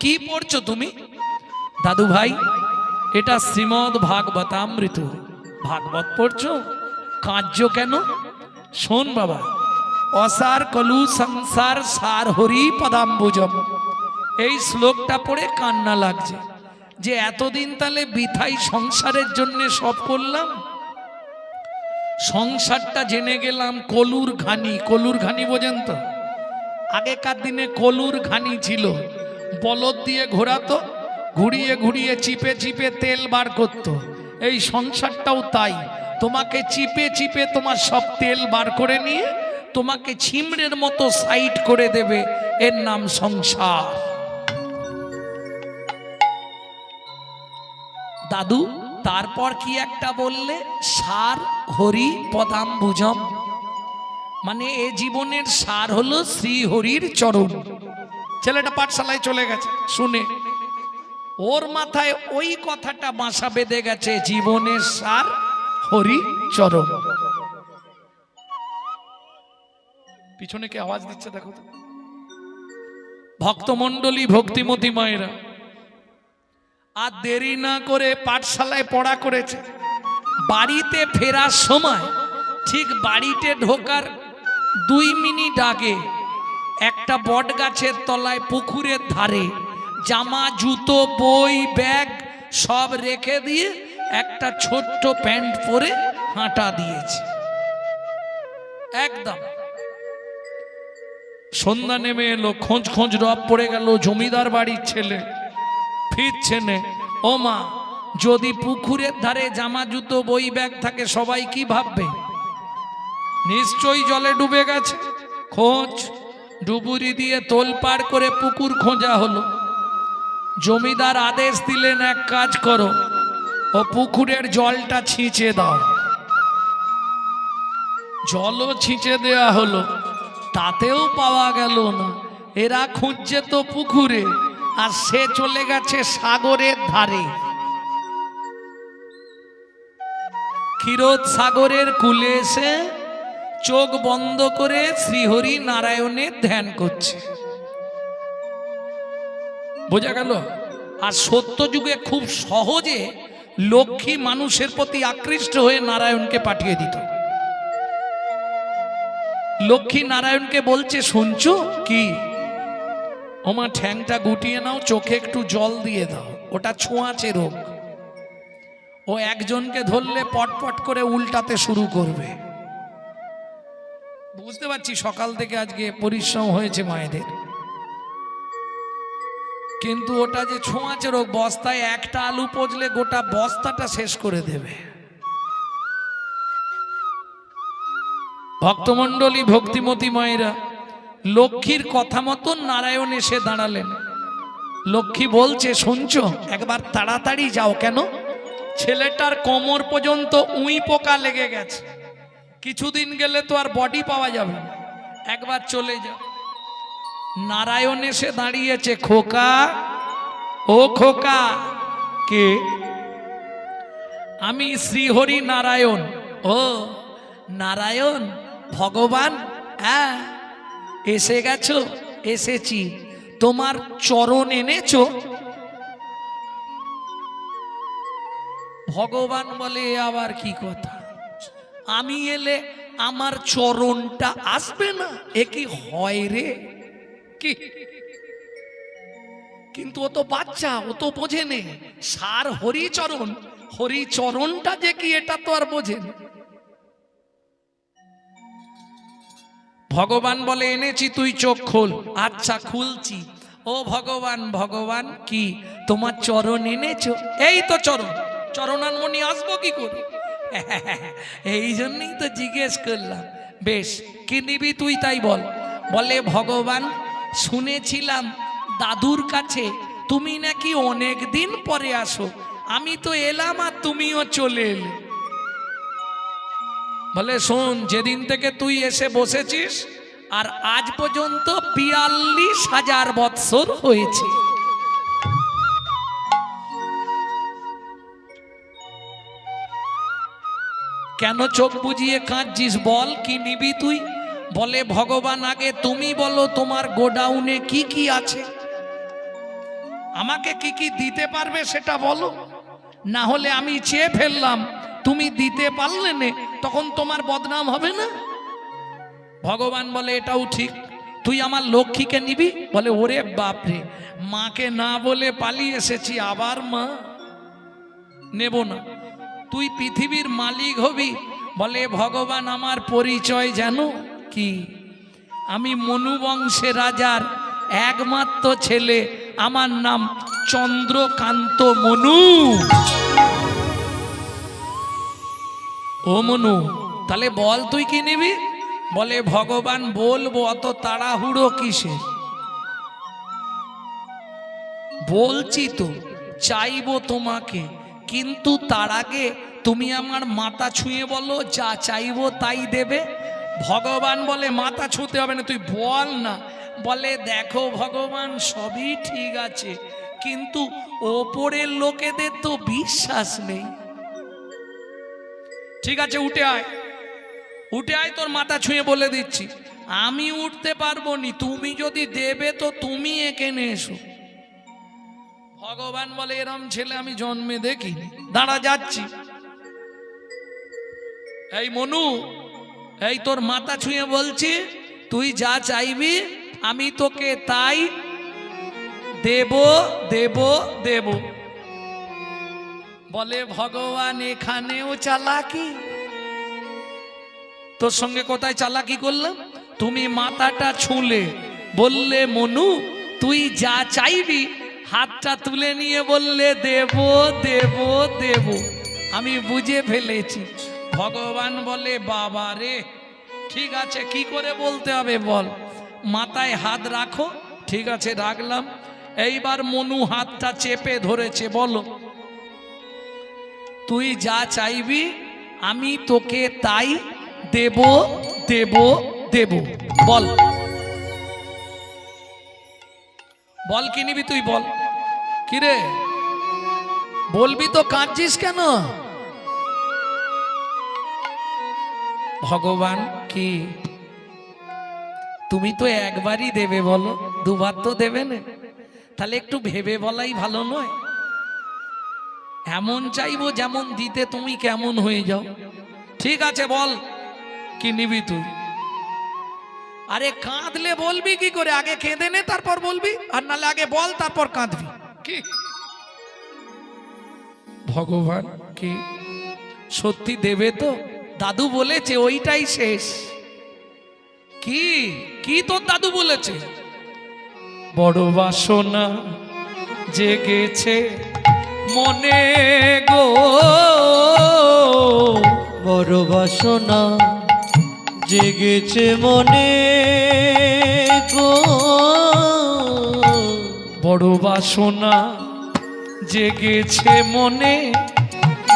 কি পড়ছো তুমি? দাদু ভাই, এটা শ্রীমদ ভাগবতামৃত। ভাগবত পড়ছো? কাঁদছো কেন? শোন বাবা, অসার কলু সংসার সার হরি পদাম্বুজম, এই শ্লোকটা পড়ে কান্না লাগছে যে এতদিন তাহলে বৃথাই সংসারের জন্য সব করলাম। সংসারটা জেনে গেলাম কলুর ঘানি। কলুর ঘানি বোঝেন তো? আগেকার দিনে কলুর ঘানি ছিল, বলদ দিয়ে ঘোরাতো, ঘুরিয়ে ঘুরিয়ে চিপে চিপে তেল বার করত। এই সংসারটাও তাই, তোমাকে চিপে চিপে তোমার সব তেল বার করে নিয়ে তোমাকে ছিমড়ের মতো সাইড করে দেবে। এর নাম সংসার। দাদু তারপর কি একটা বললে? সার হরি পদাম্বুজম, মানে এ জীবনের সার হলো শ্রী হরির চরণ। ছেলেটা পাঠশালায় চলে গেছে, শুনে ওর মাথায় ওই কথাটা বাসা বেঁধে গেছে, জীবনের সার হরি চরণ। পিছনে কে আওয়াজ দিচ্ছে দেখো তো? ভক্তমণ্ডলী, ভক্তিমতী মায়েরা, আর দেরি না করে পাঠশালায় পড়া করেছে। বাড়িতে ফেরার সময় ঠিক বাড়িতে ঢোকার 2 মিনিট আগে একটা বট গাছের তলায় পুকুরের ধারে জামা, জুতো, বই, ব্যাগ সব রেখে দিয়ে একটা ছোট্ট প্যান্ট পরে হাঁটা দিয়েছে একদম। সন্ধ্যা নেমে এলো, খোঁজ খোঁজ রব পড়ে গেল, জমিদার বাড়ির ছেলে ফিরছে নে। ও মা, যদি পুকুরের ধারে জামা, জুতো, বই, ব্যাগ থাকে সবাই কি ভাববে? নিশ্চয়ই জলে ডুবে গেছে। খোঁজ ডুবুরি দিয়ে তোলপাড় করে পুকুর খোঁজা হলো। জমিদার আদেশ দিলেন, এক কাজ করো, ও পুকুরের জলটা ছিঁচে দাও। জলও ছিঁচে দেয়া হলো, তাতেও পাওয়া গেল না। এরা খুঁজছে তো পুকুরে, আর সে চলে গেছে সাগরের ধারে। ক্ষীরোদ সাগরের কূলে এসে চোখ বন্ধ করে শ্রীহরি নারায়ণের ধ্যান করছে। বোঝা গেল? আর সত্য যুগে খুব সহজে লক্ষ্মী মানুষের প্রতি আকৃষ্ট হয়ে নারায়ণকে পাঠিয়ে দিত। লক্ষ্মী নারায়ণকে বলছে, শুনছো কি? ওমা, ঠ্যাংটা গুটিয়ে নাও, চোখে একটু জল দিয়ে দাও, ওটা ছোঁয়াচে রোগ। ও একজনকে ধরলে পটপট করে উল্টাতে শুরু করবে। বুঝতে পারছি সকাল থেকে আজকে পরিশ্রম হয়েছে মায়েদের, কিন্তু ওটা যে ছোঁয়াচে রোগ, বস্তায় একটা আলু পচলে গোটা বস্তাটা শেষ করে দেবে। ভক্তমণ্ডলী, ভক্তিমতী মায়েরা, লক্ষ্মীর কথা মতন নারায়ণ এসে দাঁড়ালেন। লক্ষ্মী বলছে, শুনছো, একবার তাড়াতাড়ি যাও। কেন? ছেলেটার কোমর পর্যন্ত উই পোকা লেগে গেছে, কিছুদিন গেলে তো আর বডি পাওয়া যাবে না, একবার চলে যাও। নারায়ণ এসে দাঁড়িয়েছে। খোকা, ও খোকা। কে? আমি শ্রীহরি নারায়ণ। ও নারায়ণ, ভগবান, হ্যাঁ এসে গেছো? এসেছি। তোমার চরণ এনেছো? ভগবান বলে, আবার কি কথা? আমি এলে আমার চরণটা আসবে না? এ কি হয় রে? কি? কিন্তু ও তো বাচ্চা, ও তো বোঝে নে। সার হরিচরণ, হরিচরণটা যে কি এটা তো আর বোঝেন। ভগবান বলে, এনেছি, তুই চোখ খোল। আচ্ছা, খুলছি। ও ভগবান, ভগবান কি? তোমার চরণ এনেছো? এই তো চরণ। চরণানমণি আসবো কি করে? এই জন্যই তো জিজ্ঞেস করলাম। বেশ, কি নিবি তুই তাই বল। বলে, ভগবান, শুনেছিলাম দাদুর কাছে তুমি নাকি অনেক দিন পরে আসো। আমি তো এলাম আর তুমিও চলে এলে। বলে, শোন, যেদিন থেকে তুই এসে বসেছিস আর আজ পর্যন্ত ৪২,০০০ বৎসর হয়েছে। কেন চোখ বুজিয়ে কাঁদছিস? বল, কি নিবি তুই? বলে, ভগবান, আগে তুমি বলো তোমার গোডাউনে কি কি আছে। আমাকে কি কি দিতে পারবে সেটা বলো, না হলে আমি চেয়ে ফেললাম তুমি দিতে পারলে না, তখন তোমার বদনাম হবে না। ভগবান বলে এটাও ঠিক, তুই আমার লক্ষ্মীকে নিবি? বলে ওরে বাপরে, মাকে না বলে পালিয়ে এসেছি, আবার মা নেব না। তুই পৃথিবীর মালিক হবি? বলে ভগবান আমার পরিচয় জানো কি? আমি মনু বংশের রাজার একমাত্র ছেলে, আমার নাম চন্দ্রকান্ত মনু। ও মনু, তাহলে বল তুই কি নিবি? বলে ভগবান বলবো, অত তাড়াহুড়ো কিসে? বলছি তো চাইবো তোমাকে, কিন্তু তার আগে তুমি আমার মাথা ছুঁয়ে বলো, যা চাইবো তাই দেবে। ভগবান বলে মাথা ছুঁতে হবে না, তুই বল না। বলে দেখো ভগবান, সবই ঠিক আছে, কিন্তু ওপরের লোকেদের তো বিশ্বাস নেই। ঠিক আছে উঠে আয়, উঠে আয়, তোর মাথা ছুঁয়ে বলে দিচ্ছি। আমি উঠতে পারবো নি, তুমি যদি দেবে তো তুমি এখানে এসো। ভগবান বলে এরম ছেলে আমি জন্মে দেখিনি, দাঁড়া যাচ্ছি। এই মনু, এই তোর মাথা ছুঁয়ে বলছি, তুই যা চাইবি আমি তোকে তাই দেব দেব দেব। বলে ভগবান এখানেও চালাকি, তোর সঙ্গে কোথায় চালাকি করলাম? তুমি মাথাটা ছুঁলে বললে মনু তুই যা চাইবি, হাতটা তুলে নিয়ে বললে দেব দেব দেব। আমি বুঝে ফেলেছি। ভগবান বলে বাবা রে, ঠিক আছে কি করে বলতে হবে বল? মাথায় হাত রাখো। ঠিক আছে রাখলাম। এইবার মনু হাতটা চেপে ধরেছে। বলো তুই যা চাইবি আমি তোকে তাই দেব দেব দেব। বল বল কি নিবি তুই? বল কিরে বলবি তো, কাঁদছিস কেন? ভগবান কি তুমি তো একবারই দেবে, বলো দুবার তো দেবে না, তাহলে একটু ভেবে বলাই ভালো নয়? এমন চাইবো যেমন দিতে তুমি কেমন হয়ে যাও। ঠিক আছে বল কি নিবি তুই? আরে কাঁদলে বলবি কি করে? আগে কেঁদে নে তারপর বলবি, আর নালে আগে বল তারপর কাঁদবি কি? ভগবান কি সত্যি দেবে তো? দাদু বলেছে ওইটাই শেষ। কি কি তোর দাদু বলেছে? বড় বাসনা জেগেছে মনে গো, বড় বাসনা জেগেছে মনে গো, বড় বাসনা জেগেছে মনে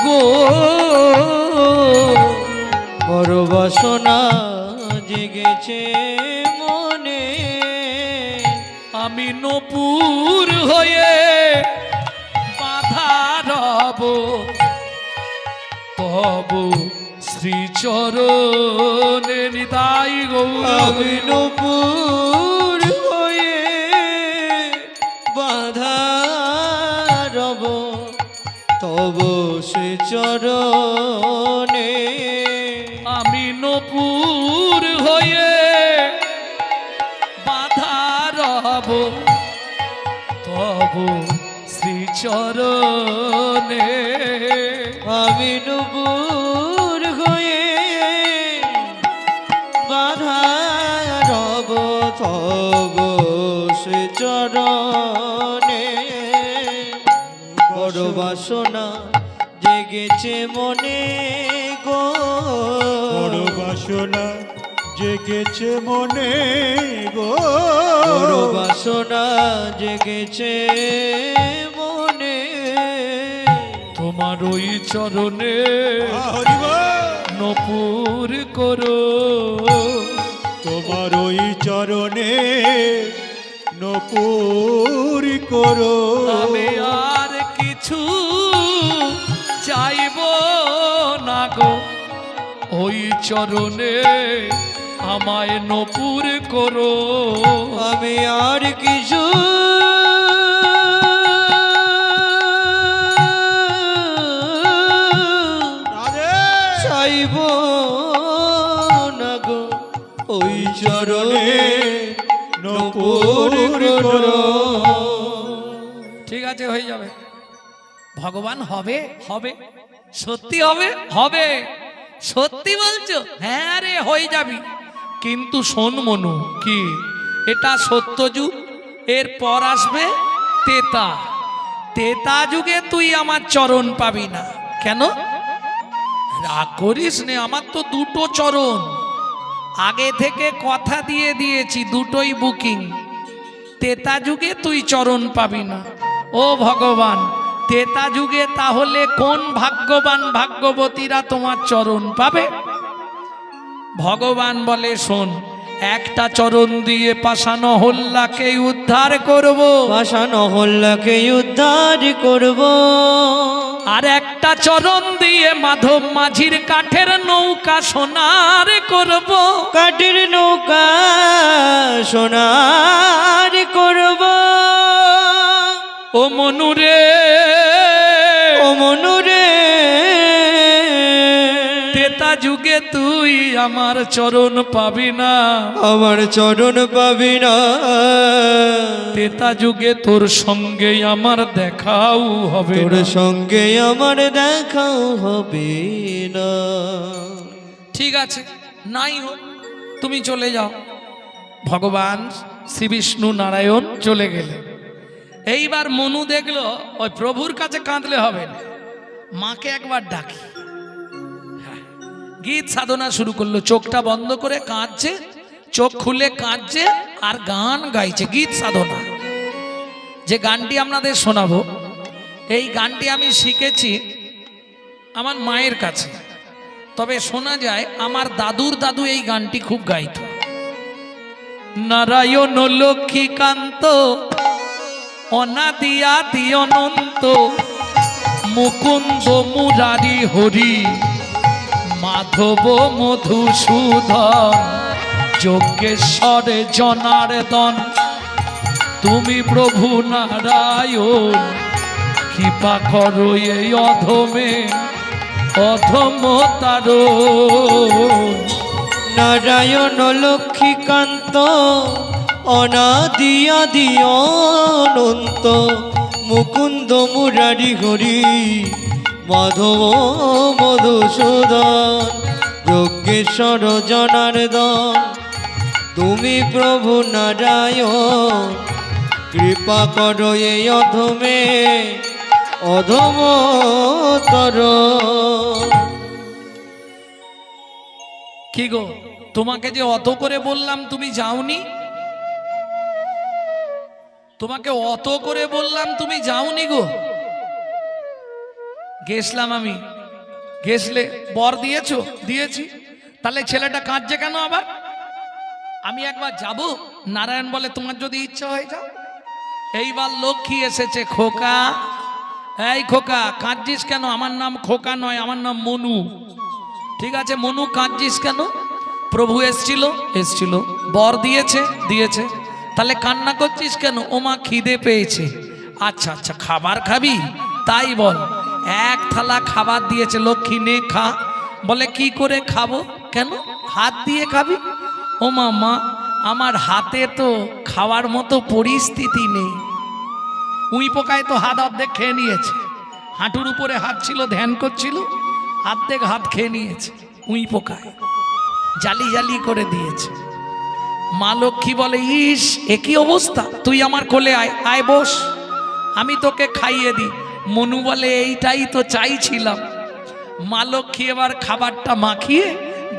গো, বড় বাসনা জেগেছে মনে। আমি নপুর হয়ে বাধা রব তব শ্রীচরণে নিতাই গৌর। আমি নূপুর হয়ে বাধা রব তব সে চরণে। আমি নপুর হয়ে বাধা রব তব শ্রীচরণে। আমি নূপুর হয়ে বাধা রব তব সে চরণে। বড় বাসনা জেগেছে মনে গো, বড় বাসনা জেগেছে মনে গো, বড় বাসনা জেগেছে মনে। তোমার ওই চরণে হরি বল। নপুর করো, তোমার ওই চরণে নপুর করো। আমি আর কিছু চাইব না গো, ওই চরণে আমায় নপুর করো। আমি আর কিছু আছে হয়ে যাবে। ভগবান হবে হবে, সত্যি হবে হবে, সত্যি বলছো? হ্যাঁ রে হয়ে যাবি। কিন্তু শোন মনু, কি এটা সত্য যুগ, এর পর আসবে তেতা। তেতা যুগে তুই আমার চরণ পাবি না। কেন? রাগ করিস নে, আমার তো দুটো চরণ আগে থেকে কথা দিয়ে দিয়েছি, দুটোই বুকিং। তেতা যুগে তুই চরণ পাবি না। ও ভগবান, তেতা যুগে তাহলে কোন ভাগ্যবান ভাগ্যবতীরা তোমার চরণ পাবে? ভগবান বলে শোন, একটা চরণ দিয়ে পাষাণ হল্লাকে উদ্ধার করব, পাষাণ হল্লাকে উদ্ধার করব, আর একটা চরণ দিয়ে মাধব মাঝির কাঠের নৌকা সোনার করব। কাঠের নৌকা সোনার করব। ও মনুরে, ও মনুরে, তেতা যুগে তুই আমার চরণ পাবি না, আমার চরণ পাবি না। তেতা যুগে তোর সঙ্গে আমার দেখাও হবে তোর না। সঙ্গে আমার দেখাও হবে না। ঠিক আছে, নাই হোক, তুমি চলে যাও। ভগবান শ্রী বিষ্ণু নারায়ণ চলে গেলেন। এইবার মনু দেখলো ওই প্রভুর কাছে কাঁদলে হবে না, মাকে একবার ডাকি। হ্যাঁ, গীত সাধনা শুরু করলো, চোখটা বন্ধ করে কাঁদছে, চোখ খুলে কাঁদছে আর গান গাইছে। গীত সাধনা, যে গানটি আপনাদের শোনাবো, এই গানটি আমি শিখেছি আমার মায়ের কাছে। তবে শোনা যায় আমার দাদুর দাদু এই গানটি খুব গাইত। নারায়ণ লক্ষ্মীকান্ত অনাদি আদি অনন্ত, মুকুন্দ মুরারি হরি, মাধব মধুসূদন, যজ্ঞেশ্বর জনার্দন, তুমি প্রভু নারায়ণ, কৃপা করো এই অধমে অধম তারণ। নারায়ণ লক্ষ্মীকান্ত অনাদি আদি অনন্ত, মুকুন্দ মুরারি হরি, মাধব মধুসূদন, যজ্ঞেশ্বর জনার্দন, তুমি প্রভু নারায়ণ, কৃপা করো এই অধমে অধমতর। কি গো, তোমাকে যে অত করে বললাম তুমি যাওনি? তোমাকে অত করে বললাম তুমি যাওনি গো? গেছলাম আমি, গেছলে বর দিয়েছো? দিয়েছি। তাহলে ছেলেটা কাঁদছে কেন আবার? আমি একবার যাব, নারায়ণ বলে তোমার যদি ইচ্ছা হয়ে যাও। এইবার লক্ষ্মী এসেছে, খোকা, এই খোকা কাঁদছিস কেন? আমার নাম খোকা নয়, আমার নাম মনু। ঠিক আছে মনু, কাঁদছিস কেন? প্রভু এসছিল? এসছিল। বর দিয়েছে? দিয়েছে। তাহলে কান্না করছিস কেন? ও মা খিদে পেয়েছে। আচ্ছা আচ্ছা, খাবার খাবি? তাই বল। এক থালা খাবার দিয়েছে, লক্ষ্মী নে খা। বলে কি করে খাবো? কেন? হাত দিয়ে খাবি? ও মা, মা আমার হাতে তো খাওয়ার মতো পরিস্থিতি নেই। উই পোকায় তো হাত অর্ধেক খেয়ে নিয়েছে। হাঁটুর উপরে হাত ছিল, ধ্যান করছিল, অর্ধেক হাত খেয়ে নিয়েছে উই পোকায়, জালি জালি করে দিয়েছে। মা লক্ষ্মী বলে, ইস একই অবস্থা, তুই আমার কোলে আয়, আয় বস, আমি তোকে খাইয়ে দিই। মনু বলে, এইটাই তো চাইছিলাম। মা লক্ষ্মী এবার খাবারটা মাখিয়ে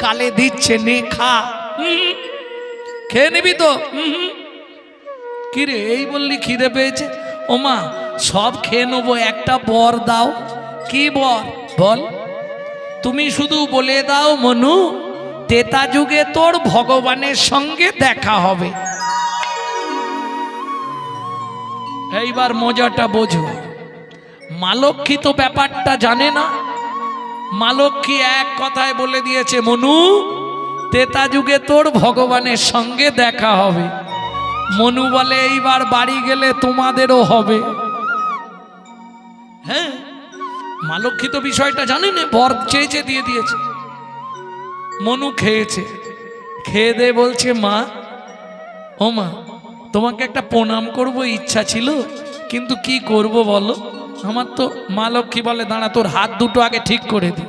গালে দিচ্ছে, নে খা। খেয়ে নিবি তো? কিরে এই বললি খিদে পেয়েছে? ও মা সব খেয়ে নেবো, একটা বর দাও। কি বর বল? তুমি শুধু বলে দাও মনু, তেতা যুগে তোর ভগবানের সঙ্গে দেখা হবে। এইবার মজাটা বোঝো। মা লক্ষ্মী তো ব্যাপারটা জানে না। মা লক্ষ্মী এক কথায় বলে দিয়েছে, মনু তেতা যুগে তোর ভগবানের সঙ্গে দেখা হবে। মনু বলে, এইবার বাড়ি গেলে তোমাদেরও হবে। হ্যাঁ, মা লক্ষ্মী তো বিষয়টা জানে না, বর চেয়েছে দিয়ে দিয়েছে। মনু খেয়েছে, খেয়ে দে বলছে, মা ও মা তোমাকে একটা প্রণাম করব ইচ্ছা ছিল, কিন্তু কি করব বলো, আমার তো মা লক্ষ্মী বলে দাঁড়া তোর হাত দুটো আগে ঠিক করে দি।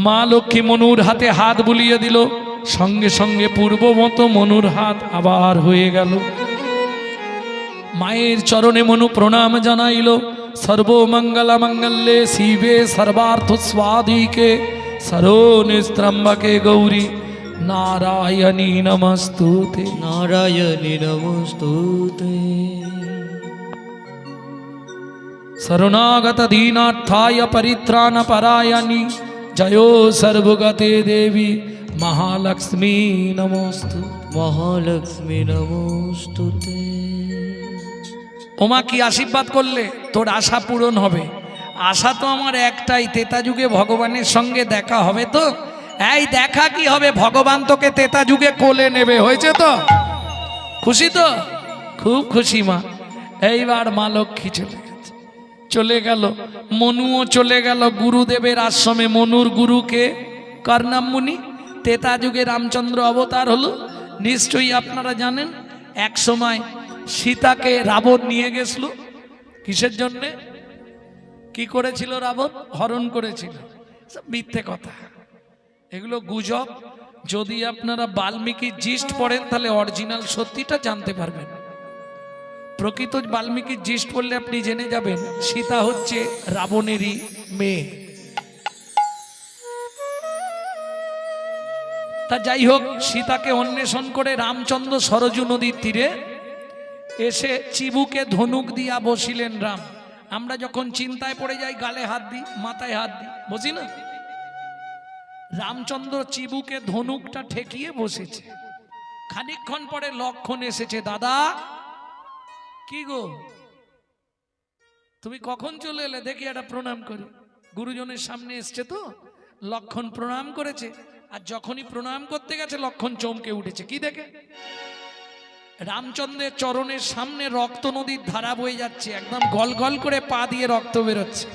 মা লক্ষ্মী মনুর হাতে হাত বুলিয়ে দিল, সঙ্গে সঙ্গে পূর্বমত মনুর হাত আবার হয়ে গেল। মায়ের চরণে মনু প্রণাম জানাইল। সর্বমঙ্গলা মঙ্গলে শিবে সর্বার্থ স্বাদিকে শরণে ত্রম্বকে গৌরী নারায়ণী নমস্তুতে। নারায়ণী নমস্তুতে। শরণাগত দীনার্থায় পরিত্রাণ পরায়ণী জয়ো সর্বগতে দেবী মহালক্ষ্মী নমস্তু। মহালক্ষ্মী নমস্তুতে। ওমা কি আশীর্বাদ করলে তোর আশা পূরণ হবে। আশা তো আমার একটাই, তেতা যুগে ভগবানের সঙ্গে দেখা হবে। তো এই দেখা কি হবে, ভগবান তোকে তেতা যুগে কোলে নেবে। হয়েছে তো, খুশি তো? খুব খুশি মা। এইবার মা লক্ষ্মী চলে গেল, মনুও চলে গেল গুরুদেবের আশ্রমে। মনুর গুরুকে কর্ণাম মুনি। তেতা যুগে রামচন্দ্র অবতার হলো, নিশ্চয়ই আপনারা জানেন। এক সময় সীতাকে রাবণ নিয়ে গেছিল। কিসের জন্যে? কি করেছিল রাবণ? হরণ করেছিল। সব মিথ্যে কথা, এগুলো গুজব। যদি আপনারা বাল্মীকির জিস্ট পড়েন তাহলে অরিজিনাল সত্যিটা জানতে পারবেন। প্রকৃত বাল্মীকির জিস্ট পড়লে আপনি জেনে যাবেন সীতা হচ্ছে রাবণেরই মেয়ে। তা যাই হোক, সীতাকে অন্বেষণ করে রামচন্দ্র সরজু নদীর তীরে এসে চিবুকে ধনুক দিয়া বসিলেন রাম। আমরা যখন চিন্তায় পড়ে যাই গালে হাত দিই, মাথায় হাত দিই, বুঝি না? রামচন্দ্র চিবুকে ধনুকটা ঠেকিয়ে বসেছে। খানিকক্ষণ পরে লক্ষণ এসেছে। দাদা কি গো, তুমি কখন চলে এলে? দেখি একটা প্রণাম করি। গুরুজনের সামনে এসছে তো, লক্ষণ প্রণাম করেছে। আর যখনই প্রণাম করতে গেছে লক্ষণ চমকে উঠেছে। কি দেখে? রামচন্দ্রের চরণের সামনে রক্ত নদীর ধারা বয়ে যাচ্ছে, একদম গল গল করে পা দিয়ে রক্ত বেরোচ্ছে।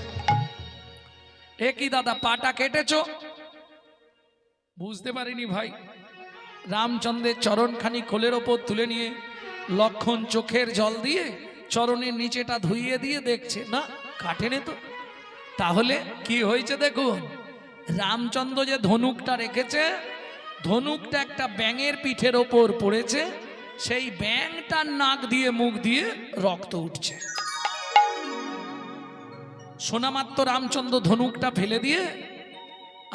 এ কি দাদা, পাটা কেটেছো? বুঝতে পারিনি ভাই। রামচন্দ্রের চরণখানি কোলের ওপর তুলে নিয়ে লক্ষণ চোখের জল দিয়ে চরণের নিচেটা ধুইয়ে দিয়ে দেখছে, না কাটেনি তো। তাহলে কি হয়েছে দেখুন, রামচন্দ্র যে ধনুকটা রেখেছে, ধনুকটা একটা ব্যাঙের পিঠের ওপর পড়েছে। সেই ব্যাঙটার নাক দিয়ে মুখ দিয়ে রক্ত উঠছে। শোনামাত্র রামচন্দ্র ধনুকটা ফেলে দিয়ে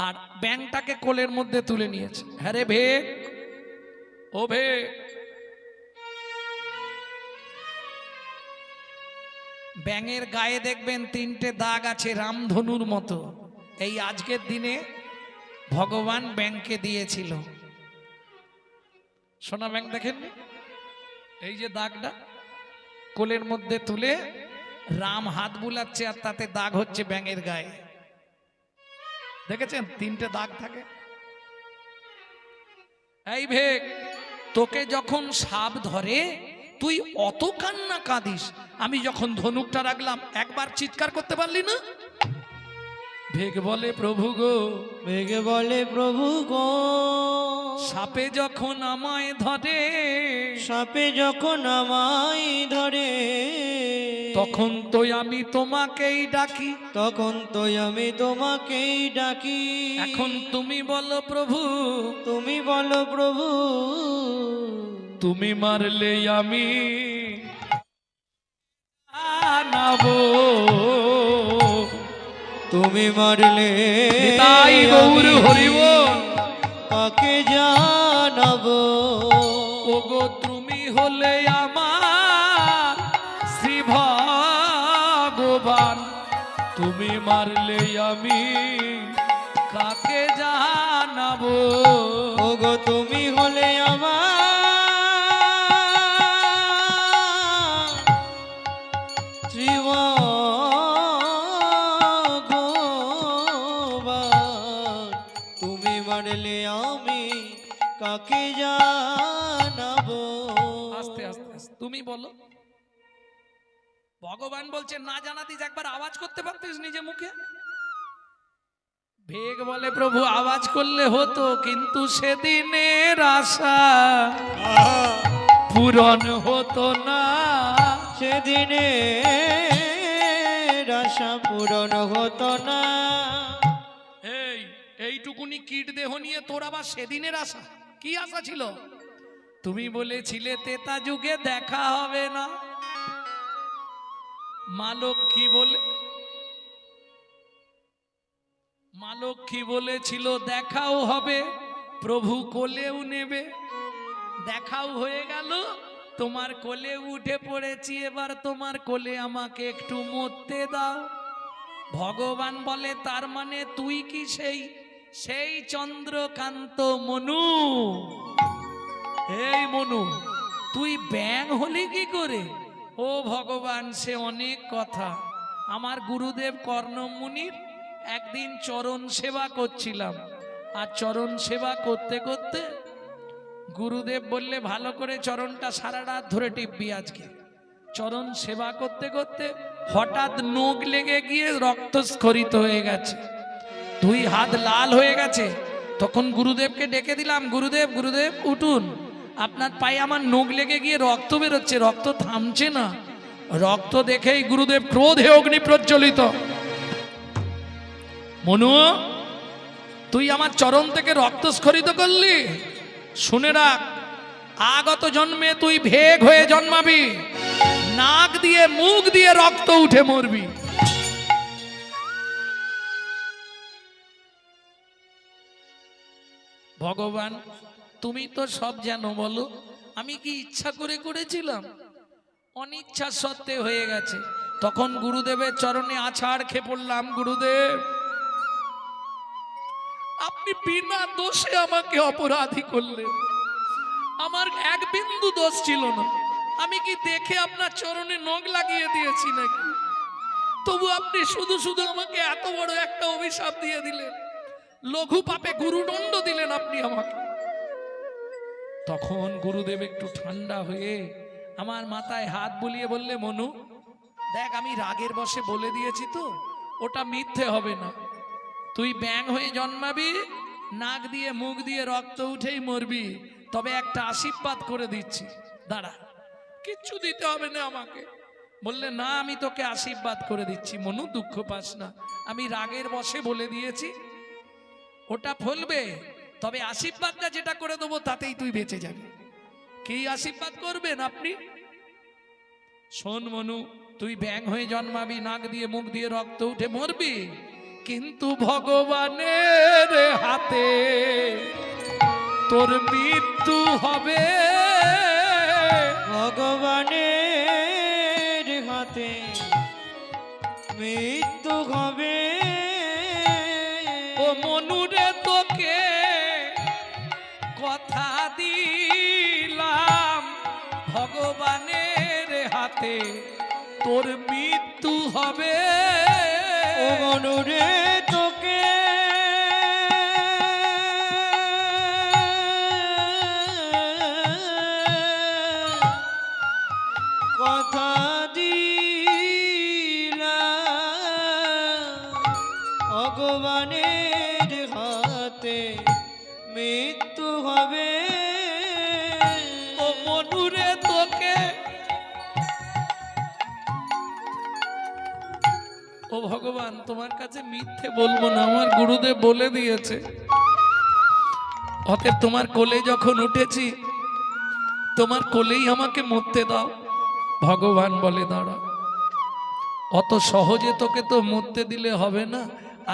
আর ব্যাঙটাকে কোলের মধ্যে তুলে নিয়েছে। হ্যাঁ রে ভেক, ও ভেক, ব্যাঙের গায়ে দেখবেন তিনটে দাগ আছে রামধনুর মতো। এই আজকের দিনে ভগবান ব্যাঙকে দিয়েছিল। সোনা ব্যাঙ দেখেননি? এই যে দাগটা কোলের মধ্যে তুলে রাম হাত বুলাচ্ছে আর তাতে দাগ হচ্ছে ব্যাঙের গায়ে। দেখেছেন তিনটে দাগ থাকে। এই ভেক, তোকে যখন সাপ ধরে তুই অত কান্না কাঁদিস, আমি যখন ধনুকটা রাখলাম একবার চিৎকার করতে পারলি না? ভেগ বলে প্রভু গো, বেগে বলে প্রভু গো, সাপে যখন আমায় ধরে, সাপে যখন আমায় ধরে, তখন তো আমি তোমাকেই ডাকি, তখন তো আমি তোমাকেই ডাকি। এখন তুমি বলো প্রভু, তুমি বলো প্রভু, তুমি মারলে আমি আনাবো। তুমি মারলে তাই গৌর হরিব কাকে জানাবো। ওগো তুমি হলে আমার শ্রী ভগবান, তুমি মারলে আমি কাকে জানাবো। ওগো তুমি হলে আমার শ্রী ভগবান, তুমি মারলে আমি কাকে জানাবো। আস্তে আস্তে আস্তে তুমি বলো। ভগবান বলছে না জানাতিস একবার আওয়াজ করতে পারতিস নিজে মুখে। ভেগ বলে প্রভু আওয়াজ করলে হতো, কিন্তু সেদিনের আশা পূরণ হতো না। সেদিনে আশা পূরণ হতো না। এইটুকুনি কীট দেহ নিয়ে তোর আবার সেদিনের আশা? কি আশা ছিল? তুমি বলেছিলে তেতা যুগে দেখা হবে না। মা লক্ষ্মী বলেছিল দেখাও হবে, প্রভু কোলেও নেবে। দেখাও হয়ে গেল, তোমার কোলে উঠে পড়েছি, এবার তোমার কোলে আমাকে একটু মরতে দাও। ভগবান বলে তার মানে তুই কি সেই চন্দ্রকান্ত মনু? এই মনু, তুই ব্যাং হলি কি করে? ও ভগবান, সে অনেক কথা। আমার গুরুদেব কর্ণমুনির একদিন চরণ সেবা করছিলাম, আর চরণ সেবা করতে করতে গুরুদেব বললে ভালো করে চরণটা সারা রাত ধরে টিপবি আজকে। চরণ সেবা করতে করতে হঠাৎ নখ লেগে গিয়ে রক্তস্খলিত হয়ে গেছে, দুই হাত লাল হয়ে গেছে। তখন গুরুদেবকে ডেকে দিলাম, গুরুদেব গুরুদেব উঠুন, আপনার পায়ে আমার নখ লেগে গিয়ে রক্ত বেরোচ্ছে, রক্ত থামছে না। রক্ত দেখেই গুরুদেব ক্রোধে অগ্নি প্রজ্বলিত। মনু, তুই আমার চরণ থেকে রক্তস্খলিত করলি, শুনে রাখ, আগত জন্মে তুই ভেগ হয়ে জন্মাবি, নাক দিয়ে মুখ দিয়ে রক্ত উঠে মরবি। ভগবান, তুমি তো সব জানো, বলো আমি কি ইচ্ছা করে করেছিলাম? অনিচ্ছা সত্ত্বে হয়ে গেছে। তখন গুরুদেবের চরণে আছাড় খেয়ে পড়লাম, গুরুদেব আপনি বিনা দোষে আমাকে অপরাধী করলেন, আমার এক বিন্দু দোষ ছিল না। আমি কি দেখে আপনার চরণে নখ লাগিয়ে দিয়েছি নাকি? তবু আপনি শুধু শুধু আমাকে এত বড় একটা অভিশাপ দিয়ে দিলেন, লঘু পাপে গুরুদণ্ড দিলেন আপনি আমাকে। তখন গুরুদেব একটু ঠান্ডা হয়ে আমার মাথায় হাত বুলিয়ে বললে, মনু দেখ, আমি রাগের বশে বলে দিয়েছি তো, ওটা মিথ্যে হবে না। তুই ব্যাং হয়ে জন্মাবি, নাক দিয়ে মুখ দিয়ে রক্ত উঠেই মরবি, তবে একটা আশীর্বাদ করে দিচ্ছি, দাঁড়া, কিচ্ছু দিতে হবে না আমাকে। বললে না, আমি তোকে আশীর্বাদ করে দিচ্ছি মনু, দুঃখ পাস না, আমি রাগের বশে বলে দিয়েছি, ওটা ফলবে, তবে আশীর্বাদটা যেটা করে দেবো তাতেই তুই বেঁচে যাবি। কি আশীর্বাদ করবেন আপনি? শোন মনু, তুই ব্যাং হয়ে জন্মাবি, নাক দিয়ে মুখ দিয়ে রক্ত উঠে মরবি, কিন্তু ভগবানের হাতে তোর মৃত্যু হবে। ভগবানের হাতে মৃত্যু হবে। ও মনুরে তোকে কথা দিলাম, ভগবানের হাতে তোর মৃত্যু হবে। ও মনুরে তোকে কথা দিলাম, ভগবানের হাতে মৃত্যু হবে। ও মনুরে তোকে, ও ভগবান তোমার কাছে মিথ্যে বলবো না, আমার গুরুদেব বলে দিয়েছে। অতএব তোমার কোলে যখন উঠেছি, তোমার কোলেই আমাকে মরতে দাও। ভগবান বলে দাঁড়া, অত সহজে তোকে তো মরতে দিলে হবে না।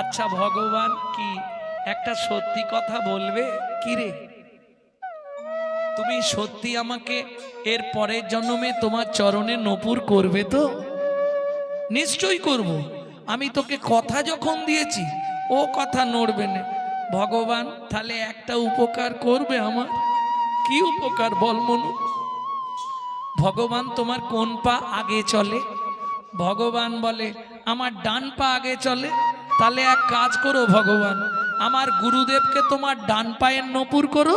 আচ্ছা ভগবান, কি একটা সত্যি কথা বলবে? কি রে, তুমি সত্যি আমাকে এর পরের জন্মে তোমার চরণে নপুর করবে তো? নিশ্চয়ই করব, আমি তোকে কথা যখন দিয়েছি ও কথা নড়বে না। ভগবান তাহলে একটা উপকার করবে আমার। কি উপকার বল মনু? ভগবান তোমার কোন পা আগে চলে? ভগবান বলে আমার ডান পা আগে চলে। তাহলে এক কাজ করো ভগবান, আমার গুরুদেবকে তোমার ডান পায়ের নপুর করো,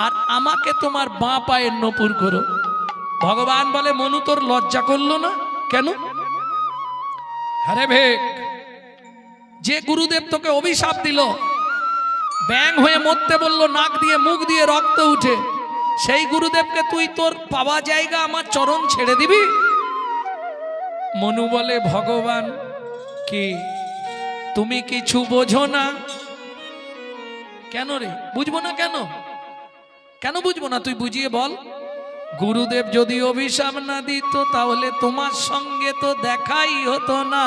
আর আমাকে তোমার বাঁ পায়ের নপুর করো। ভগবান বলে মনু তোর লজ্জা করলো না কেন? আরে ভেক, যে গুরুদেব তোকে অভিশাপ দিল, ব্যাং হয়ে মরতে বললো, নাক দিয়ে মুখ দিয়ে রক্ত উঠে, সেই গুরুদেবকে তুই তোর পাওয়া জায়গা আমার চরণ ছেড়ে দিবি? মনু বলে ভগবান কি তুমি কিছু বোঝো না? কেন রে, বুঝবো না কেন? কেন বুঝবো না, তুই বুঝিয়ে বল। গুরুদেব যদি অভিশাপ না দিত তাহলে তোমার সঙ্গে তো দেখাই হতো না।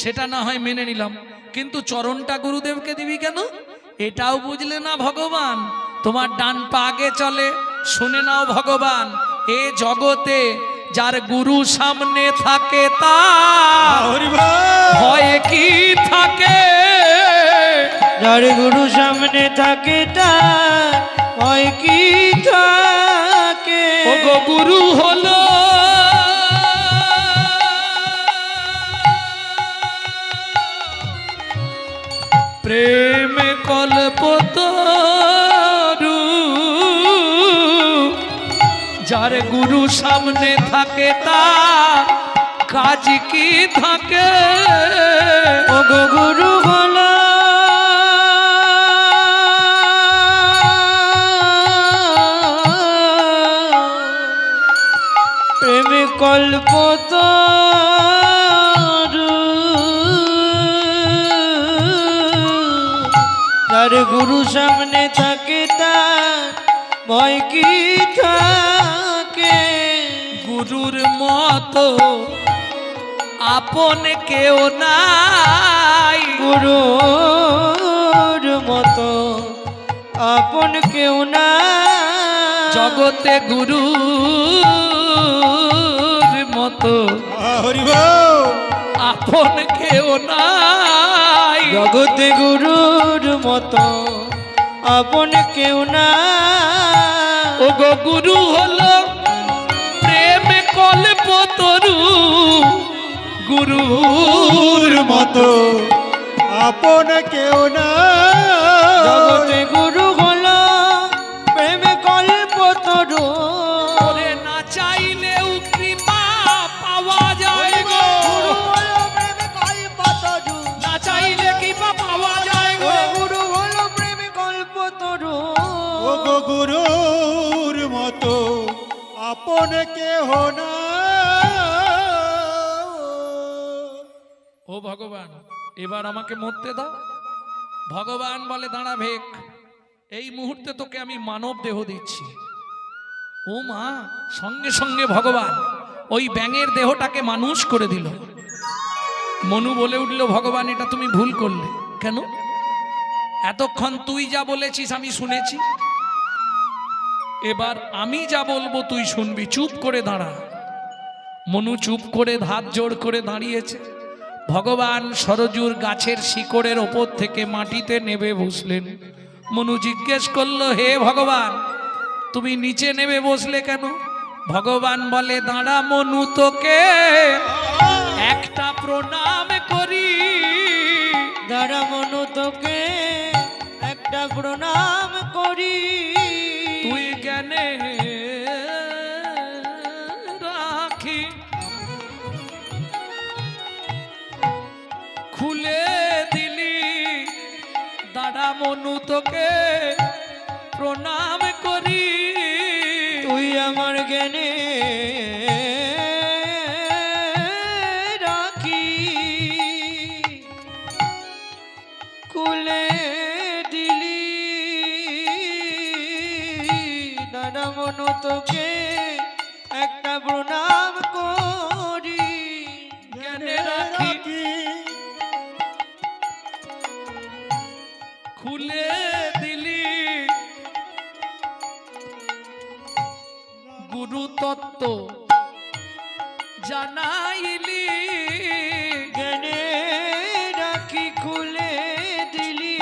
সেটা না হয় মেনে নিলাম, কিন্তু চরণটা গুরুদেবকে দিবি কেন? এটাও বুঝলে না ভগবান? তোমার ডান পা আগে চলে। শুনে নাও ভগবান, এ জগতে যার গুরু সামনে থাকে তার হরি বল। ভয় কি থাকে? যার গুরু সামনে থাকে তার ভয় কি থাকে? ওগো গুরু হলো প্রেম কল্পতরু, যার গুরু সামনে থাকে তার কাজ কি থাকে? ওগো গুরু হলো প্রেমে কল্পতরু, যার গুরু সামনে থাকে তার ভয় কি থাকে? গুরুর মতো আপন কেউ নাই, গুরুর মতো আপন কেউ না জগতে গুরুর মতো হরি বল। আপন কেউ নাই। জগতে গুরুর মতো আপন কেউ না। ওগো গুরু হলো প্রেম কল্পতরু, গুরুর মতো আপন কেউ না। জগতে গুরু হলো প্রেমে কল্পতরু, করে না চাইলেও কৃপা পাওয়া যায় গো। গুরু হলো প্রেমে কল্পতরু, না চাইলে কৃপা পাওয়া যায় গো। গুরু হলো প্রেমে কল্পতরু। ও গো গুরুর মতো আপন কেহ না। ও ভগবান, এবার আমাকে মরতে দাও। ভগবান বলে দাঁড়া ভেক, এই মুহূর্তে তোকে আমি মানব দেহ দিচ্ছি। ও মা, সঙ্গে সঙ্গে ভগবান ওই ব্যাঙের দেহটাকে মানুষ করে দিল। মনু বলে উঠল ভগবান এটা তুমি ভুল করলে। কেন? এতক্ষণ তুই যা বলেছিস আমি শুনেছি, এবার আমি যা বলবো তুই শুনবি, চুপ করে দাঁড়া। মনু চুপ করে হাত জোড় করে দাঁড়িয়েছে। ভগবান সরজুর গাছের শিকড়ের ওপর থেকে মাটিতে নেমে বসলেন। মনু জিজ্ঞেস করলো হে ভগবান তুমি নিচে নেমে বসলে কেন? ভগবান বলে দাঁড়া মনু, তোকে একটা প্রণাম করি। দাঁড়া মনু, তোকে একটা প্রণাম করি। তুই জ্ঞানে রাখি খুলে দিলি, দাঁড়া মনু তোকে প্রণাম করি। তুই আমার জ্ঞানে রাখি খুলে দিলি, দাঁড়া মনু, তোকে একটা প্রণাম করি। জ্ঞানে রাখি খুলে দিলি, গুরু তত্ত্ব জানাইলি। জ্ঞানে রাখি খুলে দিলি,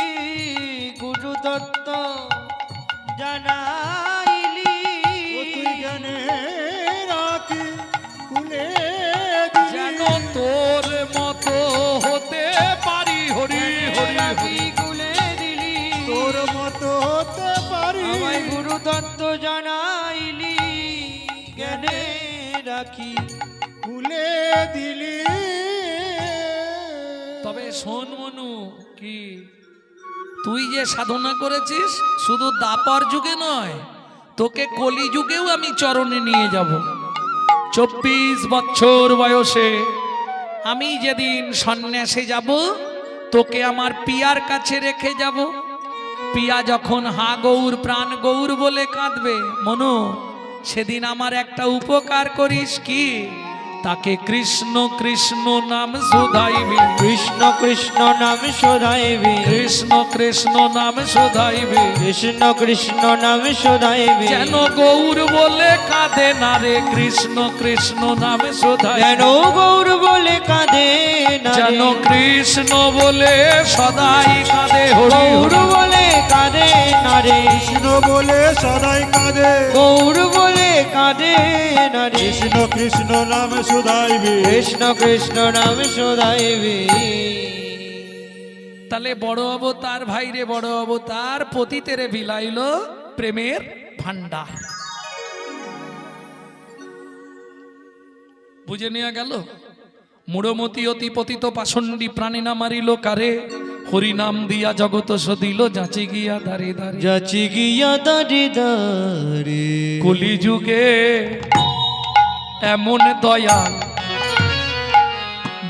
গুরু দত্ত জানাইলি। ও তুই জ্ঞানে রাখি খুলে যেন তোর মতো হতে পারি। হরি হরি রাখি হরি। খুলে দিলি, তোর মতো হতে পারি। আমায় গুরু দত্ত জানাইলি। জ্ঞানে রাখি খুলে দিলি। তবে শোন মনু, কি তুই যে সাধনা করেছিস শুধু দাপর যুগে নয়, তোকে কলি যুগেও আমি চরণে নিয়ে যাব। 24 বছর বয়সে আমি যেদিন সন্ন্যাসে যাব তোকে আমার পিয়ার কাছে রেখে যাব। পিয়া যখন হা গৌর প্রাণ গৌর বলে কাঁদবে, মনু সেদিন আমার একটা উপকার করিস কি, তাকে কৃষ্ণ কৃষ্ণ নাম শোধাইবি, কৃষ্ণ কৃষ্ণ নাম শোধাইবি, কৃষ্ণ কৃষ্ণ নাম শোধাইবি, কৃষ্ণ কৃষ্ণ নাম শোধাইবি, যেন গৌর বলে কাঁদে না রে, কৃষ্ণ কৃষ্ণ নাম শোধাইবি, যেন গৌর বলে কাঁদে না রে, যেন কৃষ্ণ বলে সদাই কাঁদে হরি গৌর হরি। বলে কাঁদে না রে, কৃষ্ণ বলে সদাই কাঁদে, গৌর বলে কাঁদে না রে, কৃষ্ণ কৃষ্ণ নাম শুধাইবি। কৃষ্ণ কৃষ্ণ নাম শোধাইবি। তাহলে বড় অবতার ভাইরে বড় অবতার পতিতেরে বিলাইল প্রেমের ভান্ডার। বুঝে নেওয়া গেল? মূঢ়মতি অতি পতিত পাষণ্ডী প্রাণী না মারিল কারে, হরি নাম দিয়া জগত সদিল যাচি গিয়া দাঁড়ে দাঁড়ে। যাচি গিয়া দাঁড়ে দাঁড়ে, কলিযুগে এমন দয়াল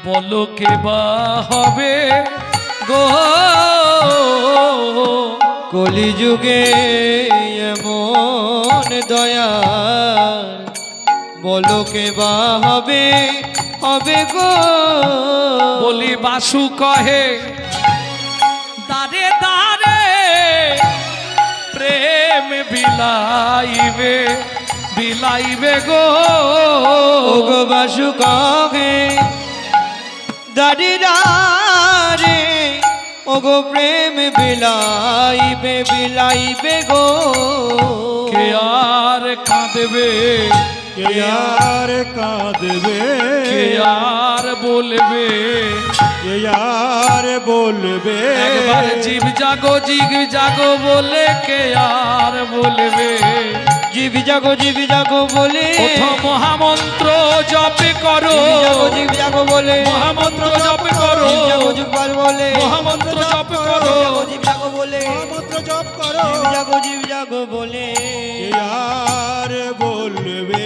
বলো কে বা হবে গো, কলিযুগে এমন দয়াল বলো কে বা হবে, হবে গো। বলি বাসু কহে দাঁড়ে দাঁড়ে প্রেম বিলাইবে বিলাইবে গো, ও গো বাসু কাহে দাঁড়ি রে, ও গো প্রেম বিলাইবে বিলাইবে গো। কে আর কাঁদবে, কে আর কাঁদবে, কে আর বলবে, কে আর বলবে, একবার জীব জাগো বলে কে আর বলবে। জীব জাগো বলে, ওঠো মহামন্ত্র জপ করো, জীব জাগো বলে, মহামন্ত্র জপ করো, জীব জাগো বলে, মহামন্ত্র জপ করো, জীব জাগো বলে, মন্ত্র জপ করো, জীব জাগো বলে। কে আর বলবে।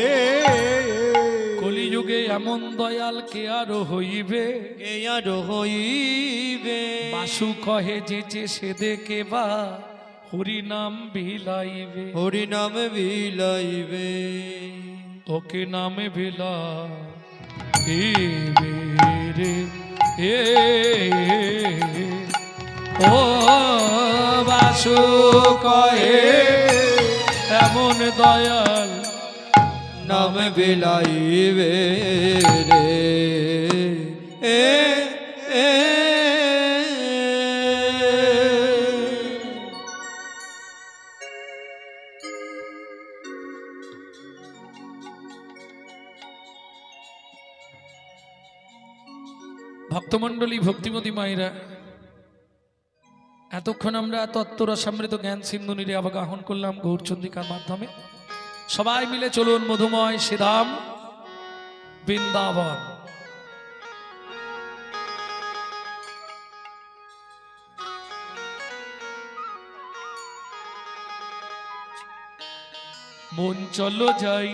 কলিযুগে এমন দয়াল কে আর হইবে, কে আর হইবে, বাসু কহে যে সে দেখে বা হরি নাম বিলাইবে, হরি নাম বিলাইবে, ওকে নামে বিলাইবে রে এ ও বাসু কহে এমন দয়াল নাম বিলাইবে রে এ এ। ভক্তমণ্ডলী ভক্তিমতী মায়েরা, এতক্ষণ আমরা তত্ত্বরসামৃত জ্ঞান সিন্ধু নীরে অবগাহন করলাম গৌরচন্দ্রিকার মাধ্যমে। সবাই মিলে চলুন মধুময় শ্রীধাম বৃন্দাবন। মন চলো যাই,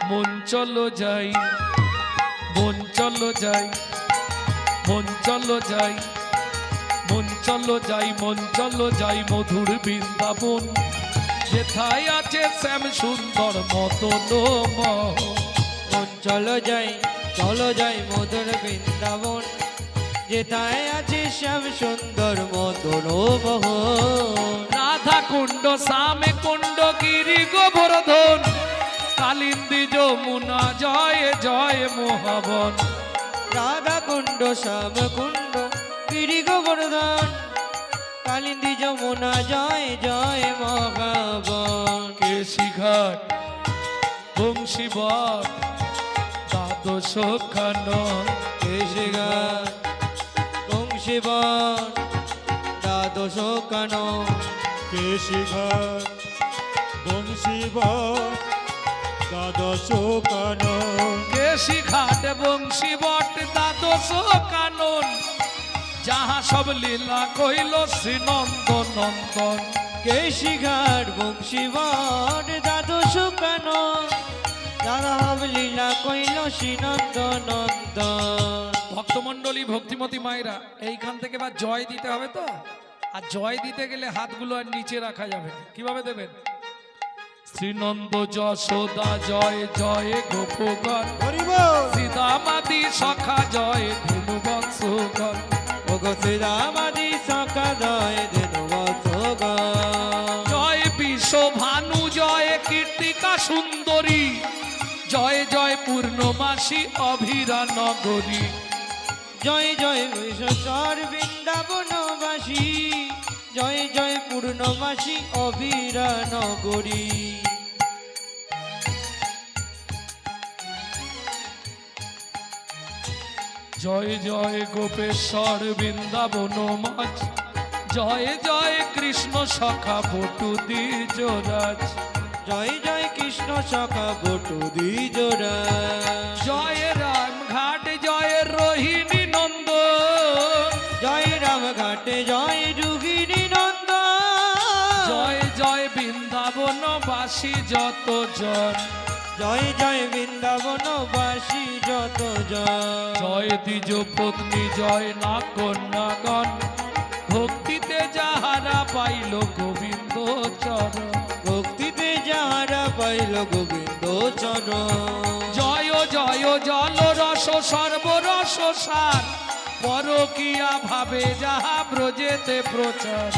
মন চলো যাই, মন চলো যাই, মন চলো যাই, মন চলো যাই, মন চলো যাই মধুর বৃন্দাবন, যেথায় আছে শ্যাম সুন্দর মতন মন চলো যাই মধুর বৃন্দাবন, যেথায় আছে শ্যাম সুন্দর মতন মোহন। রাধা কুণ্ড শ্যামে কুণ্ড গিরি গোবর্ধন, কালিন্দী যমুনা জয় জয় মোহাবন। রাধা কুণ্ড শ্যাম কুণ্ড গিরি গোবর্ধন, কালিন্দী যমুনা জয় জয় মহাবন। কেশিঘাট বংশীবট দ্বাদশ খানন, কেশিঘাট বংশীবন দ্বাদশ কানন, কেশিঘাট বংশীবট দ্বাদশ কানন, কেশিঘাট বংশীবট দ্বাদশ কানন, যাহা সব লীলা কইল শ্রীনন্দন নন্দন। কেশিঘাট বংশীবট দ্বাদশ কানন, যারা লীলা কইল শ্রীনন্দ নন্দন। ভক্তমণ্ডলী ভক্তিমতী মায়েরা এইখান থেকে বা জয় দিতে হবে তো, আর জয় দিতে গেলে হাতগুলো আর নিচে রাখা যাবে না। কিভাবে দেবেন? শ্রীনন্দ যশোদা জয় জয় গোপগণ, হরি বল। সীতামাদি সখা জয় ধেনু বৎসগণ, ওগো শ্রীরামাদি সকাদয় ধেনু বৎসগণ। জয় বিশ্ব ভানু জয় কীর্তিকা সুন্দরী, জয় জয় পূর্ণমাসী অভিরা নগরী। জয় জয় বিশ্বর বৃন্দাবনবাসী, জয় জয় পূর্ণমাসী অভিরা নগরী। জয় জয় গোপেশ্বর বৃন্দাবন মাঝ, জয় জয় কৃষ্ণ সখা বটু দ্বিজরাজ, জয় জয় কৃষ্ণ সখা বটু দ্বিজরা। জয় রাম ঘাট জয় রোহিণী নন্দ, জয় রাম ঘাটে জয় রুগিনী নন্দ। জয় জয় বৃন্দাবনবাসী যত জন, জয় জয় বৃন্দাবনবাসী যত জন। জয় দ্বিজ পত্নী জয় না কন্যাগণ, ভক্তিতে যাহারা পাইল গোবিন্দ চরণ, ভক্তিতে যাহারা পাইল গোবিন্দ চরণ। জয় জয় জল রস সর্বরস সার, পরকিয়া ভাবে যাহা ব্রজেতে প্রচার।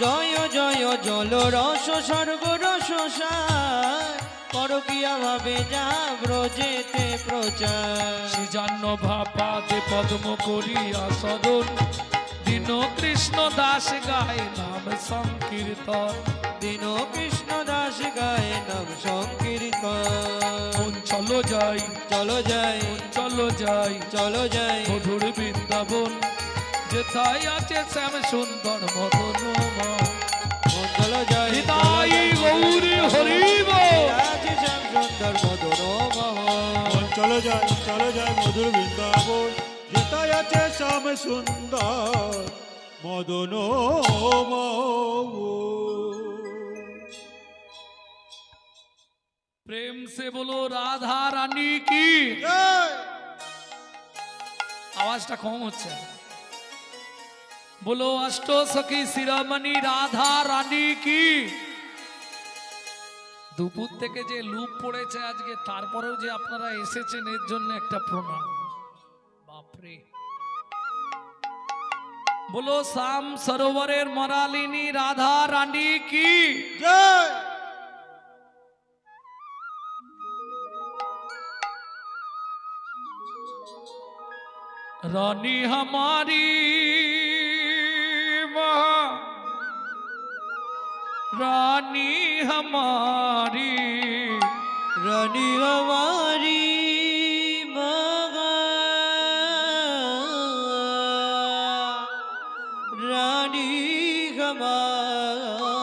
জয় জয় জল রস সর্বরস সার, পরকিয়া ভাবে যা ব্রজেতে প্রচার। শ্রীজান্ন ভাপাদে পদ্ম করিয়া সদন, দীন কৃষ্ণ দাস গায় নাম সংকীর্তন, দীন কৃষ্ণ দাস গায়ে নাম সংকীর্তন। চলো যাই চলো যাই চলো যাই চলো যাই মধুর বৃন্দাবন, যেথায় আছে শ্যাম সুন্দর মদন মোহন। চলো যাই হৃদয় গৌরী হরিব, আছে শ্যাম সুন্দর মদন মোহন। চলো যাই মধুর বৃন্দাবন, যেটাই আছে শ্যাম সুন্দর মদন মোহন। प्रेम से बोलो राधा रानी की। জয়। আওয়াজটা কম হচ্ছে। बोलो अष्टो सखी শিরোমণি রাধা রানী কি। দুপুর থেকে যে লুপ পড়েছে আজকে, তারপরেও যে আপনারা এসেছেন এর জন্য একটা প্রণাম। বাপরে। बोलो শ্যাম সরোবরের মরালিনী রাধা রানী কি। জয়। रानी हमारी महा रानी हमारी, रानी हमारी मगा, रानी हमारी।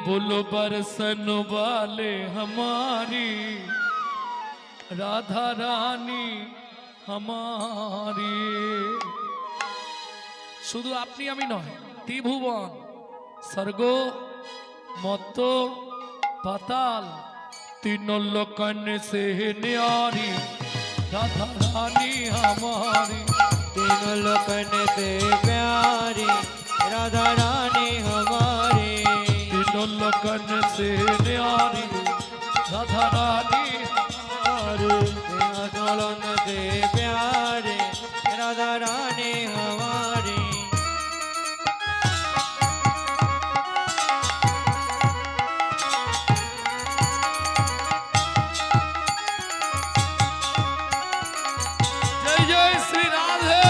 बोलो बरसन वाले हमारी राधा रानी हमारी। শুধু আপনি আমি নয়, ত্রিভুবন স্বর্গ মত্ত পাতাল तीनों लोकन से न्यारी राधा रानी हमारी। तीनों लोकन से प्यारी राधा रानी हमारी। तीनों लोकन से न्यारी राधा रानी हमारी। तीनों लोकन से प्यारी राधा रानी हमारी। जय जय श्री राधे।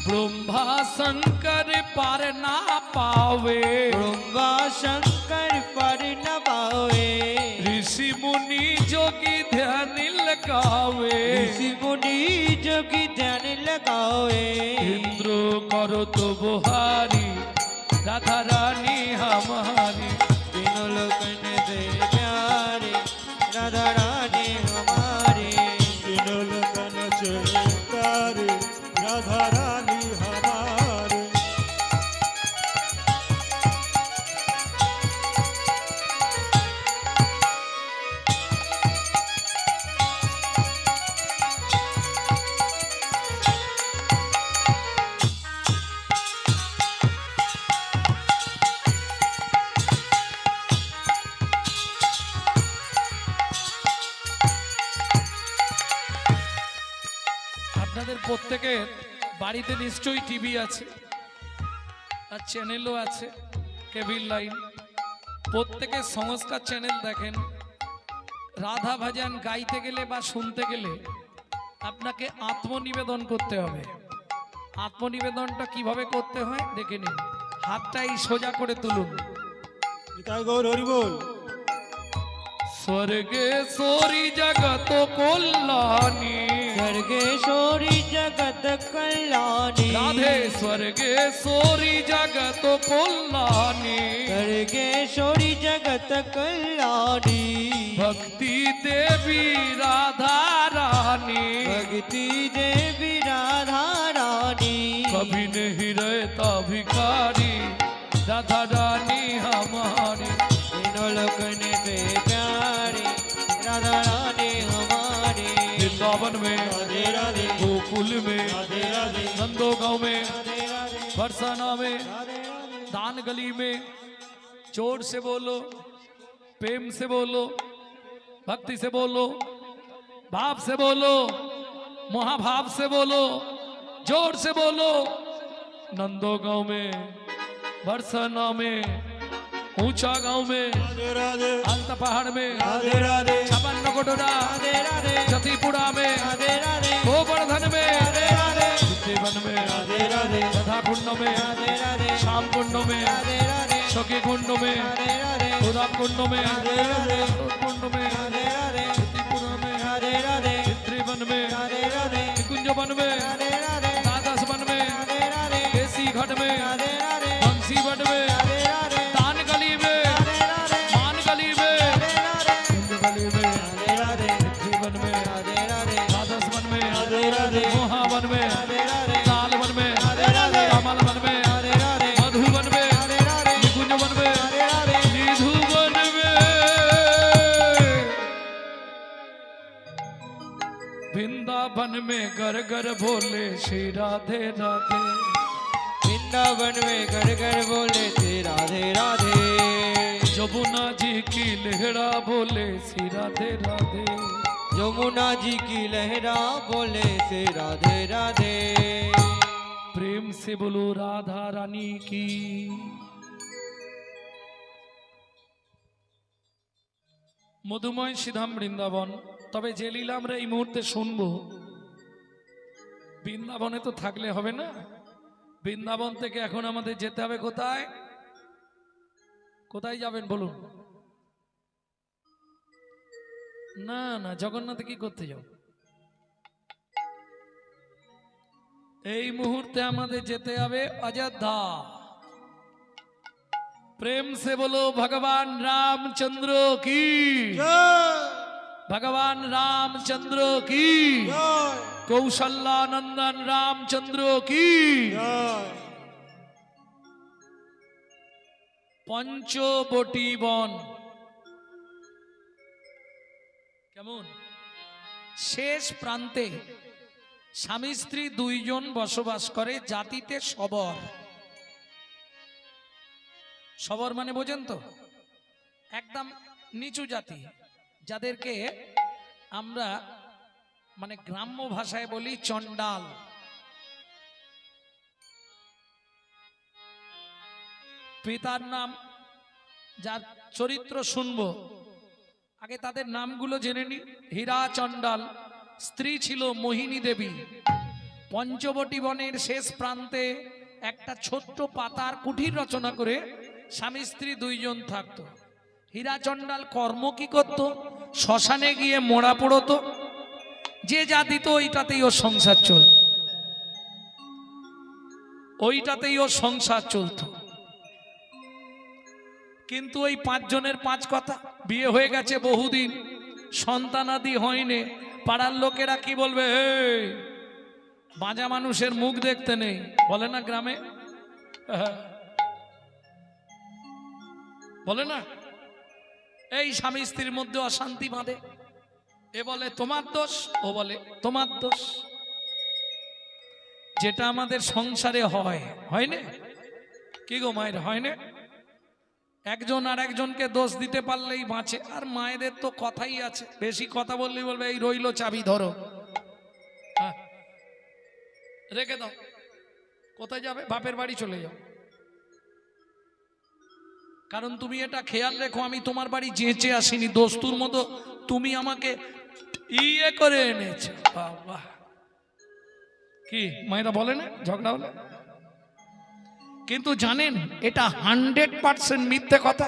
ब्रह्मा शंकर पार ना पावे, ब्रह्मा शंकर पर न पावे। ऋषि मुनि जोगी ध्यान लगावे। ऋषि मुनि जोगी ध्यान लगावे। इंद्र करो तो बुहारी राधा रानी हमारी। तीनों लोकन से प्यारी राधा रानी हमारी। আপনাদের প্রত্যেকের বাড়িতে নিশ্চয়ই টিভি আছে আর চ্যানেলও আছে, কেবল লাইন। প্রত্যেকের সংস্কার চ্যানেল দেখেন। রাধা ভজন গাইতে গেলে বা শুনতে গেলে আপনাকে আত্মনিবেদন করতে হবে। আত্মনিবেদনটা কিভাবে করতে হয় দেখে নিন। হাতটাই সোজা করে তুলুন। নিতাই গৌর হরি বল। স্বর্গেশ্বরী জগত কল্যাণী, স্বর্গেশ্বরী জগত কল্যাণী, রাধে স্বর্গেশ্বরী জগত কল্যাণী, স্বর্গেশ্বরী জগত কল্যাণী, ভক্তি দেবী রাধা রানী, भक्ति देवी राधा रानी, कभी नहीं रहता भिखारी राधा रानी हमारी। तीनों लोकने पे प्यारी राधा रानी हमारी। वृंदावन में, राधे राधे गोकुल में, राधे राधे नंदो गांव में, राधे राधे बरसाना में, राधे राधे दान गली में, जोर से बोलो, प्रेम से बोलो, भक्ति से बोलो, भाव से बोलो, महाभाव से बोलो, जोर से बोलो। नंदो गांव में, बरसाना में, ऊंचा गांव में, राधे राधे आलता पहाड़ में, राधे राधे छपन कोटोरा, राधे राधे जतीपुरा में, राधे राधे गोवर्धन में, राधे राधे सिद्धिवन में, राधे राधे राधा कुंड में, राधे राधे श्याम कुंड में, राधे राधे सखी कुंड में, राधे राधे उदाप कुंड में, राधे राधे कुंड में, राधे राधे जतीपुरा में, राधे राधे सिद्धिवन में, राधे राधे निकुंज वन में, राधे राधे द्वादश वन में, राधे राधे केसी घाट में, राधे राधे बंसी वट में, राधे राधे दान गली में, राधे राधे मान गली में, राधे राधे कुंज गली में, राधे राधे सिद्धिवन में, राधे राधे द्वादश वन में, राधे राधे मोहावन में, राधे राधे लाल वन में, राधे राधे कमल वन में, राधे राधे मधुवन में, राधे राधे निकुंज वन में, राधे राधे निधुवन में, वृंदावन में घर घर भोले श्री राधे राधे। वृंदावन में घर घर बोले थे राधे राधे। यमुना जी की लहरा बोले श्री राधे राधे। यमुना जी की लहरा बोले से राधे राधे। प्रेम से बोलो राधा रानी की। মধুময় শ্রীধাম বৃন্দাবন। তবে যে লীলা আমরা এই মুহূর্তে শুনবো, বৃন্দাবনে তো থাকলে হবে না। বৃন্দাবন থেকে এখন আমাদের যেতে হবে কোথায়? কোথায় যাবেন বলুন? না না, জগন্নাথে কি করতে যাও? এই মুহূর্তে আমাদের যেতে হবে অযোধ্যা। प्रेम से बोलो भगवान रामचंद्र की। जय भगवान रामचंद्र की। जय कौशल्या नंदन रामचंद्र की। जय पंचबटी बन কেমন? শেষ প্রান্তে স্বামী স্ত্রী দুইজন বসবাস করে, জাতিতে সবর। সবর মানে বোঝেন তো? একদম নিচু জাতি, যাদেরকে আমরা মানে গ্রাম্য ভাষায় বলি চন্ডাল। পিতার নাম, যার চরিত্র শুনবো, আগে তাদের নামগুলো জেনে নি। হীরা চন্ডাল, স্ত্রী ছিল মোহিনী দেবী। পঞ্চবটি বনের শেষ প্রান্তে একটা ছোট্ট পাতার কুঠির রচনা করে স্বামী স্ত্রী দুইজন থাকতো। হীরা চন্ডাল কর্ম কি করত? শ্মশানে গিয়ে মোড়া পড়তো, যে যা দিত ওইটাতেই ওর সংসার চলত, ওইটাতেই ওর সংসার চলত। কিন্তু ওই পাঁচজনের পাঁচ কথা, বিয়ে হয়ে গেছে বহুদিন, সন্তানাদি হয়নি। পাড়ার লোকেরা কি বলবে? এই বাঁচা মানুষের মুখ দেখতে নেই, বলে না গ্রামে? বলে না? এই স্বামী স্ত্রীর মধ্যে অশান্তি বাঁধে, এ বলে তোমার দোষ, ও বলে তোমার দোষ। যেটা আমাদের সংসারে হয়, হয় না? কি গো মায়ের, হয় না? একজন আর একজনকে দোষ দিতে পারলেই বাঁচে। আর মায়েদের তো কথাই আছে, বেশি কথা বললেই বলবে এই রইলো চাবি ধরো। রেখে দাও। কোথায় যাবে? বাপের বাড়ি চলে যাও। কারণ তুমি এটা খেয়াল রেখো, আমি তোমার বাড়ি যেচে আসিনি, দোস্তুর মতো তুমি আমাকে ইয়ে করে এনেছো। বাবা, কি মায়েরা বলে না ঝগড়া হলে? কিন্তু জানেন এটা 100% মিথ্যে কথা।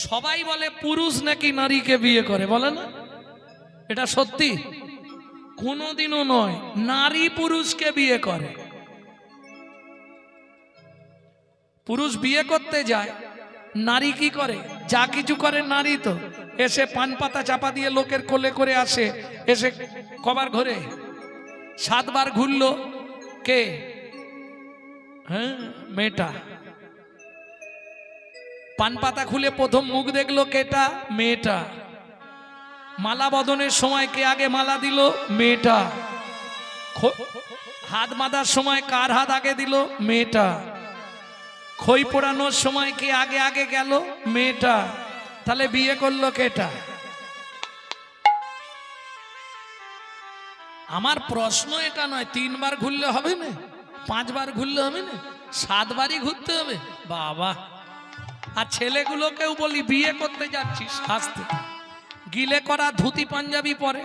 সবাই বলে পুরুষ নাকি নারীকে বিয়ে করে, বলে না? এটা সত্যি? কোনোদিনও নয়, নারী পুরুষকে বিয়ে করে। পুরুষ বিয়ে করতে যায়, নারী কি করে? যা কিছু করে নারী তো। এসে পান পাতা চাপা দিয়ে লোকের কোলে করে আসে, এসে কবার ঘরে 7 বার ঘুরলো কে? হ্যাঁ, মেয়েটা। পান পাতা খুলে প্রথম মুখ দেখলো কেটা? মেয়েটা। মালা বদনের সময় কে আগে মালা দিল? মেয়েটা। হাত বাঁধার সময় কার হাত আগে দিল? মেয়েটা। খই পোড়ানোর সময় কে আগে আগে গেল? মেয়েটা। তাহলে বিয়ে করলো কেটা? আমার প্রশ্ন এটা নয় 3 বার ঘুরলে হবে না, 5 বার ঘুরলে হবে না, 7 বারই ঘুরতে হবে। বাবা, আর ছেলেগুলোকেও বলি বিয়ে করতে যাচ্ছিস আসতে, গিলে করা ধুতি পাঞ্জাবি পরে,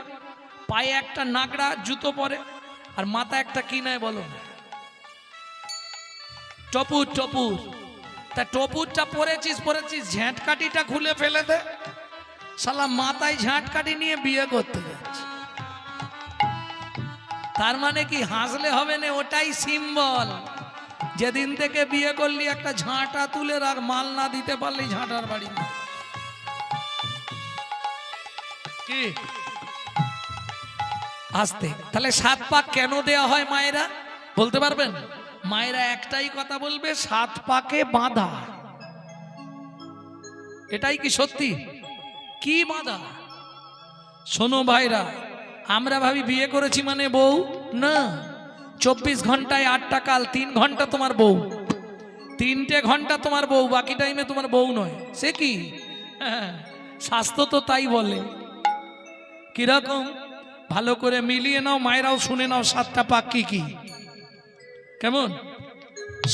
পায়ে একটা নাগড়া জুতো পরে, আর মাথা একটা কি নাই বলো? টপুর। টপুর। তা টপুরটা পরেছিস, ঝ্যাঁটকাটিটা খুলে ফেলে দে। শালা মাথায় ঝাঁটকাটি নিয়ে বিয়ে করতে যাচ্ছে। তার মানে কি হাসলে হবে না? ওটাই সিম্বল। যেদিন থেকে বিয়ে করলি একটা ঝাঁটা তুলে রাখ, মাল না দিতে পারলি ঝাঁটার বাড়ি কি আসতে। তাহলে 7 পাক কেন দেয়া হয় মায়েরা বলতে পারবেন? মায়েরা একটাই কথা বলবে, 7 পাকে বাঁধা। এটাই কি সত্যি? কি বাঁধা? শোনো ভাইরা, আমরা ভাবি বিয়ে করেছি মানে বউ না। 24 ঘন্টায় 8টা কাল, 3 ঘন্টা তোমার বউ, 3টে ঘন্টা তোমার বউ, বাকি টাইমে তোমার বউ নয়। সে কি? হ্যাঁ, স্বাস্থ্য তো তাই বলে। কিরকম? ভালো করে মিলিয়ে নাও, মায়েরাও শুনে নাও 7টা পাক কি কি। কেমন?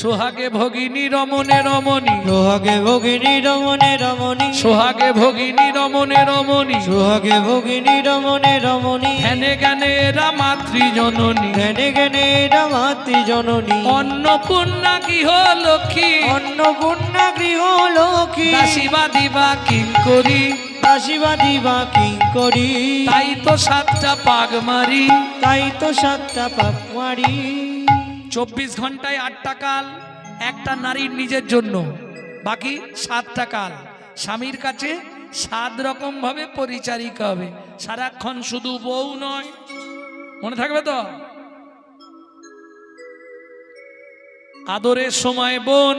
সোহাগে ভগিনী রমণে রমণী, সোহাগে ভগিনী রমণে রমণী, সোহাগে ভগিনী রমণে রমণী, সোহাগে ভগিনী রমণে রমণী, ধ্যানে জ্ঞানে এরা মাতৃজননী, জ্ঞানে জ্ঞানে এরা মাতৃজননী, অন্নপূর্ণা গৃহ লক্ষ্মী, অন্নপূর্ণা গৃহ লক্ষ্মী, দাসীবা দিবা কিঙ্করী, দাসীবা দিবা কিঙ্করী। তাই তো 7টা পাক মারি, তাই তো 7টা পাক মারি। 24 ঘন্টায় 8টা কাল একটা নারীর নিজের জন্য, বাকি 7টা কাল স্বামীর কাছে 7 রকম ভাবে পরিচারিকা হবে। সারাক্ষণ শুধু বউ নয়, মনে থাকবে তো? আদরের সময় বোন,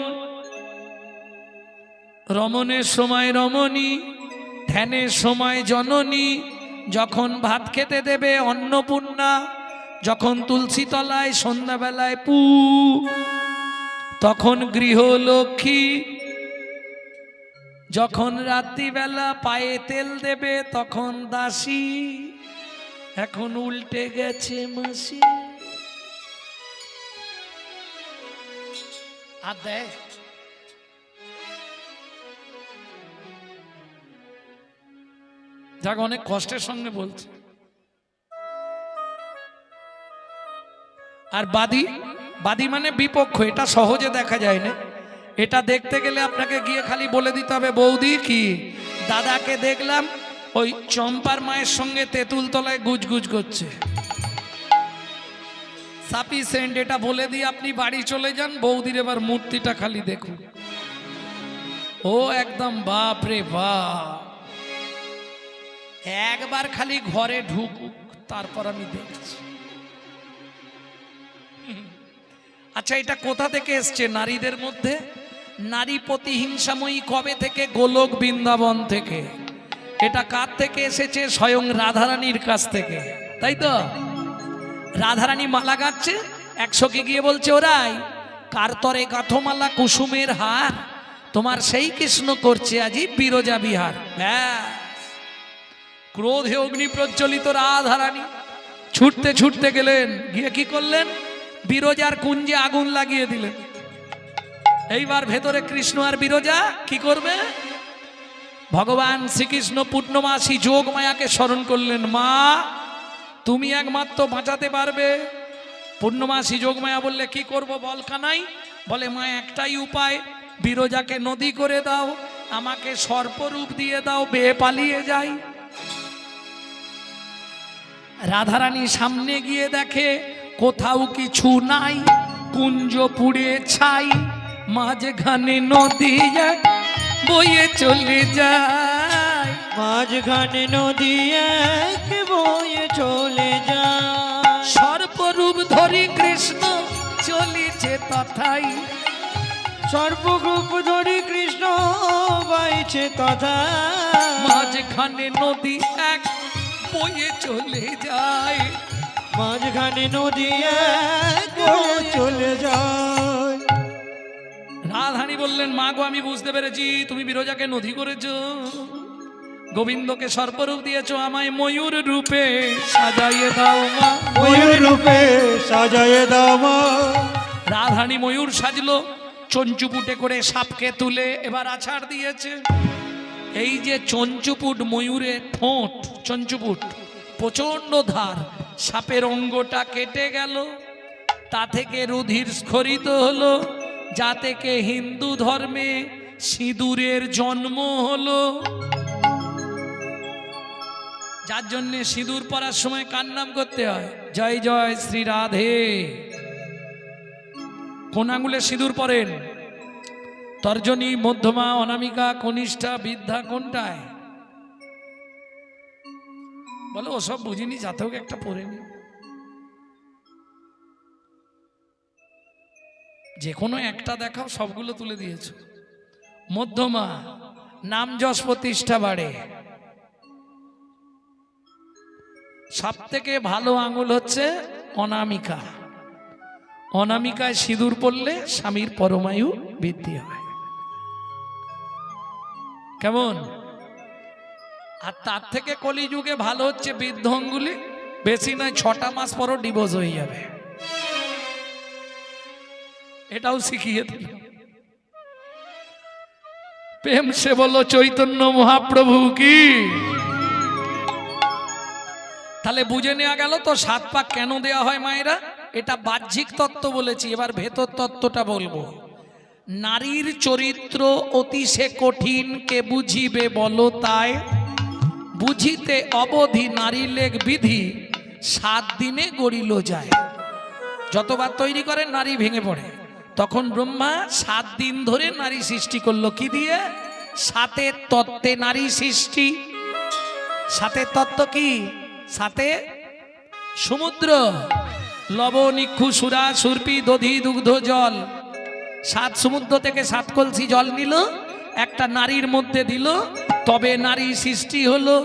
রমণের সময় রমণী, ধ্যানের সময় জননী, যখন ভাত খেতে দেবে অন্নপূর্ণা, যখন তুলসী তলায় সন্ধ্যাবেলায় পু, তখন গৃহলক্ষ্মী, যখন রাত্রিবেলা পায়ে তেল দেবে তখন দাসী, এখন উল্টে গেছে মাসি। আর দেখ যাক, অনেক কষ্টের সঙ্গে বলছে। আর বাদী, বাদী মানে বিপক্ষ। এটা সহজে দেখা যায় না, এটা দেখতে গেলে আপনাকে গিয়ে খালি বলে দিতে হবে, বৌদি কি দাদাকে দেখলাম ওই চম্পার মায়ের সঙ্গে তেঁতুল তলায় গুজগুজ করছে, সাফিসিয়েন্ট। এটা বলে দিয়ে আপনি বাড়ি চলে যান, বৌদির এবার মূর্তিটা খালি দেখুন। ও একদম বাপ রে বাপ, একবার খালি ঘরে ঢুকুক, তারপর আমি দেখছি। আচ্ছা, এটা কোথা থেকে এসছে নারীদের মধ্যে? নারী প্রতিহিংসাময়ী কবে থেকে? গোলক বৃন্দাবন থেকে। এটা কার থেকে এসেছে? স্বয়ং রাধারানীর কাছ থেকে, তাই তো? রাধারানী মালা গাচ্ছে, 100কে গিয়ে বলছে, ওরাই কার তরে গাথমালা কুসুমের হার, তোমার সেই কৃষ্ণ করছে আজি বিরজা বিহার। ব্যাস, ক্রোধে অগ্নি প্রজ্বলিত রাধারানী ছুটতে ছুটতে গেলেন, গিয়ে কি করলেন? বিরজার কুঞ্জে আগুন লাগিয়ে দিলেন। এইবার ভেতরে কৃষ্ণ আর বিরজা কি করবে? ভগবান শ্রীকৃষ্ণ পূর্ণমাসী যোগ মায়াকে স্মরণ করলেন, মা তুমি একমাত্র বাঁচাতে পারবে। পূর্ণমাসী যোগ মায়া বললে, কি করব বল কানাই? বলে, মা একটাই উপায়, বিরজাকে নদী করে দাও, আমাকে সর্পরূপ দিয়ে দাও, বেয়ে পালিয়ে যাই। রাধারানী সামনে গিয়ে দেখে কোথাও কিছু নাই, কুঞ্জ পুড়ে ছাই, মাঝখানে নদী এক বয়ে চলে যায়। মাঝখানে নদী এক বয়ে চলে যায়। সর্পরূপ ধরি কৃষ্ণ চলেছে তথাই। সর্বরূপ ধরি কৃষ্ণ বাইছে তথা। মাঝখানে নদী এক বয়ে চলে যায়। মাঝখানে নদী এক বয়ে চলে যায়। রাধারানী বললেন, মা গো আমি বুঝতে পেরেছি, তুমি বিরজাকে নদী করেছো, গোবিন্দকে সর্পরূপ দিয়েছো, আমায় ময়ূর রূপে সাজাইয়ে দাও মা। ময়ূর রূপে সাজায়ে দাও মা। রাধারানী ময়ূর সাজলো, চঞ্চুপুটে করে সাপকে তুলে এবার আছাড় দিয়েছে। এই যে চঞ্চুপুট ময়ূরের ঠোঁট, চঞ্চুপুট প্রচন্ড ধার, সাপের অঙ্গটা কেটে গেল, তা থেকে রুধির স্খলিত হলো, যা থেকে হিন্দু ধর্মে সিঁদুরের জন্ম হলো। যার জন্য সিঁদুর পরার সময় কার নাম করতে হয়? জয় জয় শ্রী রাধে। কোন আঙুলে সিঁদুর পরেন? তর্জনী, মধ্যমা, অনামিকা, কনিষ্ঠা, বৃদ্ধা, কোনটায়? বলো ওসব বুঝিনি, যাতেও একটা পরে নি। যে কোনো একটা দেখাও, সবগুলো তুলে দিয়েছো। মধ্যমা, নাম যশ প্রতিষ্ঠা বাড়ে। সব থেকে ভালো আঙুল হচ্ছে অনামিকা। অনামিকায় সিঁদুর পড়লে স্বামীর পরমায়ু বৃদ্ধি হয়। কেমন? আর তার থেকে কলিযুগে ভালো হচ্ছে বৃদ্ধ অঙ্গুলি, বেশি নয় 6টা মাস পরও ডিভোর্স হয়ে যাবে। এটাও শিখিয়ে দিল। প্রেম সে বলো চৈতন্য মহাপ্রভু কি। তাহলে বুঝে নেওয়া গেল তো 7 পাক কেন দেয়া হয় মায়েরা। এটা বাহ্যিক তত্ত্ব বলেছি, এবার ভেতর তত্ত্বটা বলবো। নারীর চরিত্র অতি সে কঠিন, কে বুঝিবে বলো তাই, বুঝিতে অবধি নারী লেখ বিধি, 7 দিনে গড়িল যায়। যতবার তৈরি করেন নারী ভেঙে পড়ে। তখন ব্রহ্মা 7 দিন ধরে নারী সৃষ্টি করলো, কি দিয়ে? 7 তত্ত্বে নারী সৃষ্টি। 7 তত্ত্ব কি? 7 সমুদ্র, লবণ, ইক্ষু, সুরা, সুরপি, দধি, দুগ্ধ, জল। 7 সমুদ্র থেকে 7 কলসি জল নিল, একটা নারীর মধ্যে দিল, তবে নারী সৃষ্টি হলো।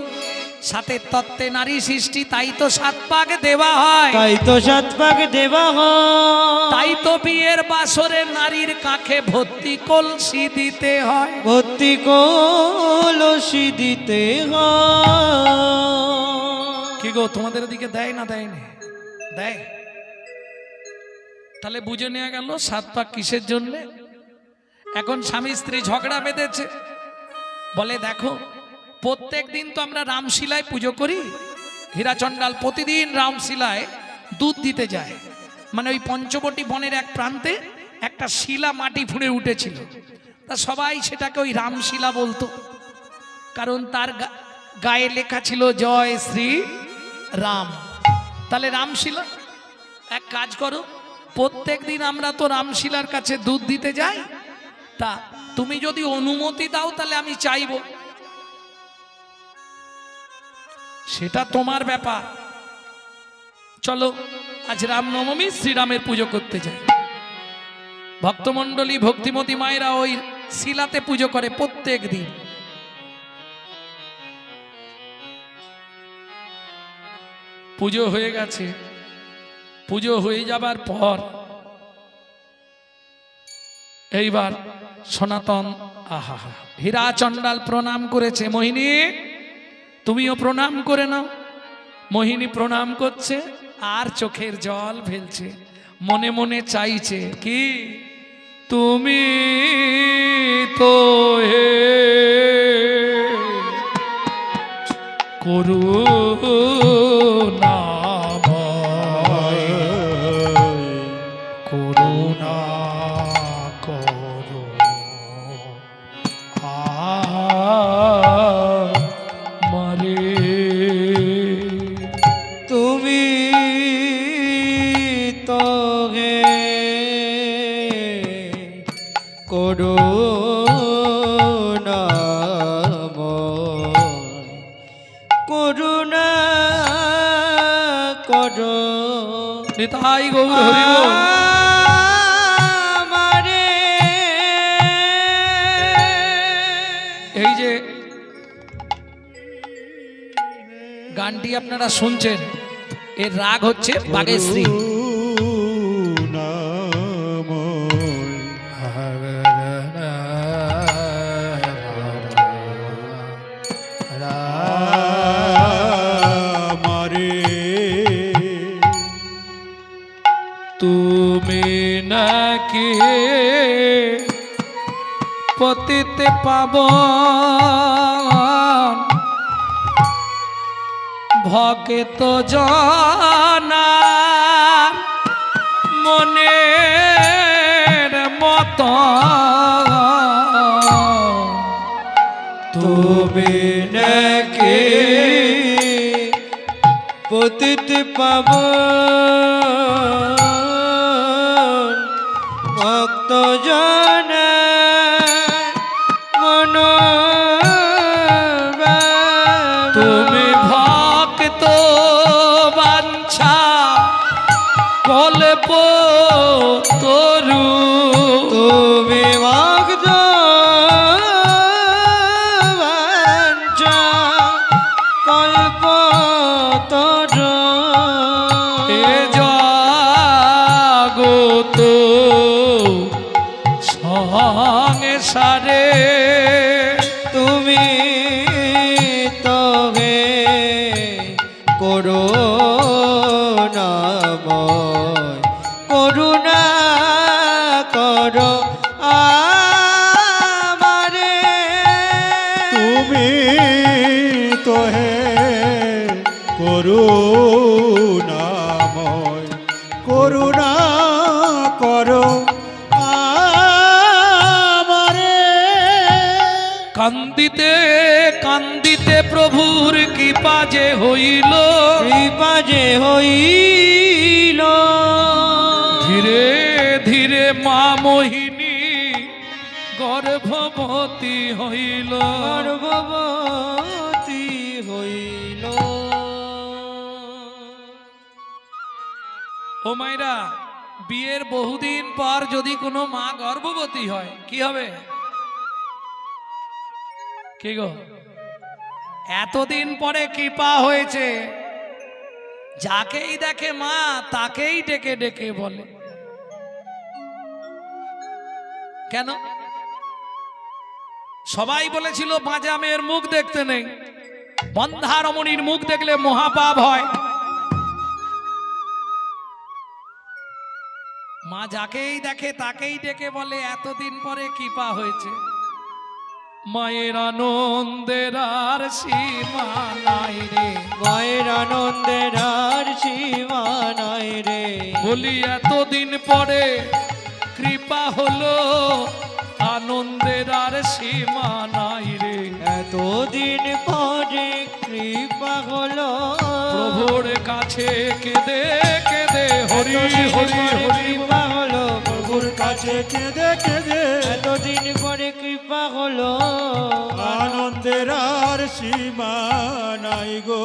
7 তত্ত্বে নারী সৃষ্টি, তাই তো 7 পাক দেওয়া হয়। তাই তো 7 পাক দেওয়া হয়। তাই তো বিয়ের বাসরে নারীর কাঁখে ভর্তি কলসি দিতে হয়। ভর্তি কলসি দিতে হয়। কি গো, তোমাদের দিকে দেয় না দেয় না? দেয়। তাহলে বুঝে নেওয়া গেল 7 পাক কিসের জন্যে। এখন স্বামী স্ত্রী ঝগড়া বেঁধেছে, বলে দেখো প্রত্যেক দিন তো আমরা রামশিলায় পুজো করি, হীরাচণ্ডাল প্রতিদিন রামশিলায় দুধ দিতে যায়। মানে ওই পঞ্চবটী বনের এক প্রান্তে একটা শিলা মাটি ফুঁড়ে উঠেছিল, তা সবাই সেটাকে ওই রামশিলা বলতো, কারণ তার গায়ে লেখা ছিল জয় শ্রী রাম। তাহলে রামশিলা, এক কাজ করো, প্রত্যেক দিন আমরা তো রামশিলার কাছে দুধ দিতে যাই, তা তুমি যদি অনুমতি দাও তাহলে আমি চাইবো। সেটা তোমার ব্যাপার, চলো আজ রামনবমী, শ্রীরামের পুজো করতে যাই। ভক্তমণ্ডলী, ভক্তিমতী মায়েরা ওই শিলাতে পুজো করে প্রত্যেক দিন। পুজো হয়ে গেছে, পুজো হয়ে যাবার পর এইবার সনাতন আহা হীরাচণ্ডাল প্রণাম করেছে, মোহিনী তুমিও প্রণাম করে নাও। মোহিনী প্রণাম করছে আর চোখের জল ফেলছে, মনে মনে চাইছে কি, তুমি তো হে করুণাময়, করুণা করো আমারে। তুমি তো হে করুণাময়, করুণা করো নিতাই গৌর হরি বল। আমারে। এই যে গানটি আপনারা শুনছেন, এর রাগ হচ্ছে বাগেশ্রী। তুমি নাকি পতিতে পাবন, ভক্ত জনা মনের মত, তুমি নাকি পতিত পাবন, ভক্ত জন মন, তুমি ভক্ত বাঞ্ছা কল্প তরু, তুমি ভক্ত বাঞ্ছা কল্প তর, এ জগত সংসারে তুমি তো হে করুণাময়, করুণা করো আমারে। তুমি তো হে করুণাময়, করুণা করো আমারে। কান্দিতে কান্দিতে প্রভুর কৃপা যে হইল, কৃপা যে হইল, ধীরে ধীরে মা মোহিনী গর্ভবতী হইল, গর্ভবতী হইল। ও মাইরা, বিয়ের বহুদিন পর যদি কোনো মা গর্ভবতী হয় কি হবে? কি গো, এতদিন পরে কৃপা হয়েছে, যাকেই দেখে মা তাকেই ডেকে ডেকে বলে। কেন? সবাই বলেছিল বাঁজা মেয়ের মুখ দেখতে নেই, বন্ধা রমণীর মুখ দেখলে মহাপাপ হয়। মা যাকেই দেখে তাকেই ডেকে বলে এতদিন পরে কৃপা হয়েছে। মায়ের আনন্দের আর সীমা নাই রে, মায়ের আনন্দের আর সীমা নাই রে, বলি এতদিন পরে কৃপা হলো, আনন্দের আর সীমা নাই রে। এতদিন পরে কৃপা হলো, প্রভুর কাছে কেঁদে কেঁদে হরি হরি হরি, কৃপা হলো প্রভুর কাছে কেঁদে কেঁদে এতদিন পরে কৃপা হলো, আনন্দের আর সীমা নাই গো।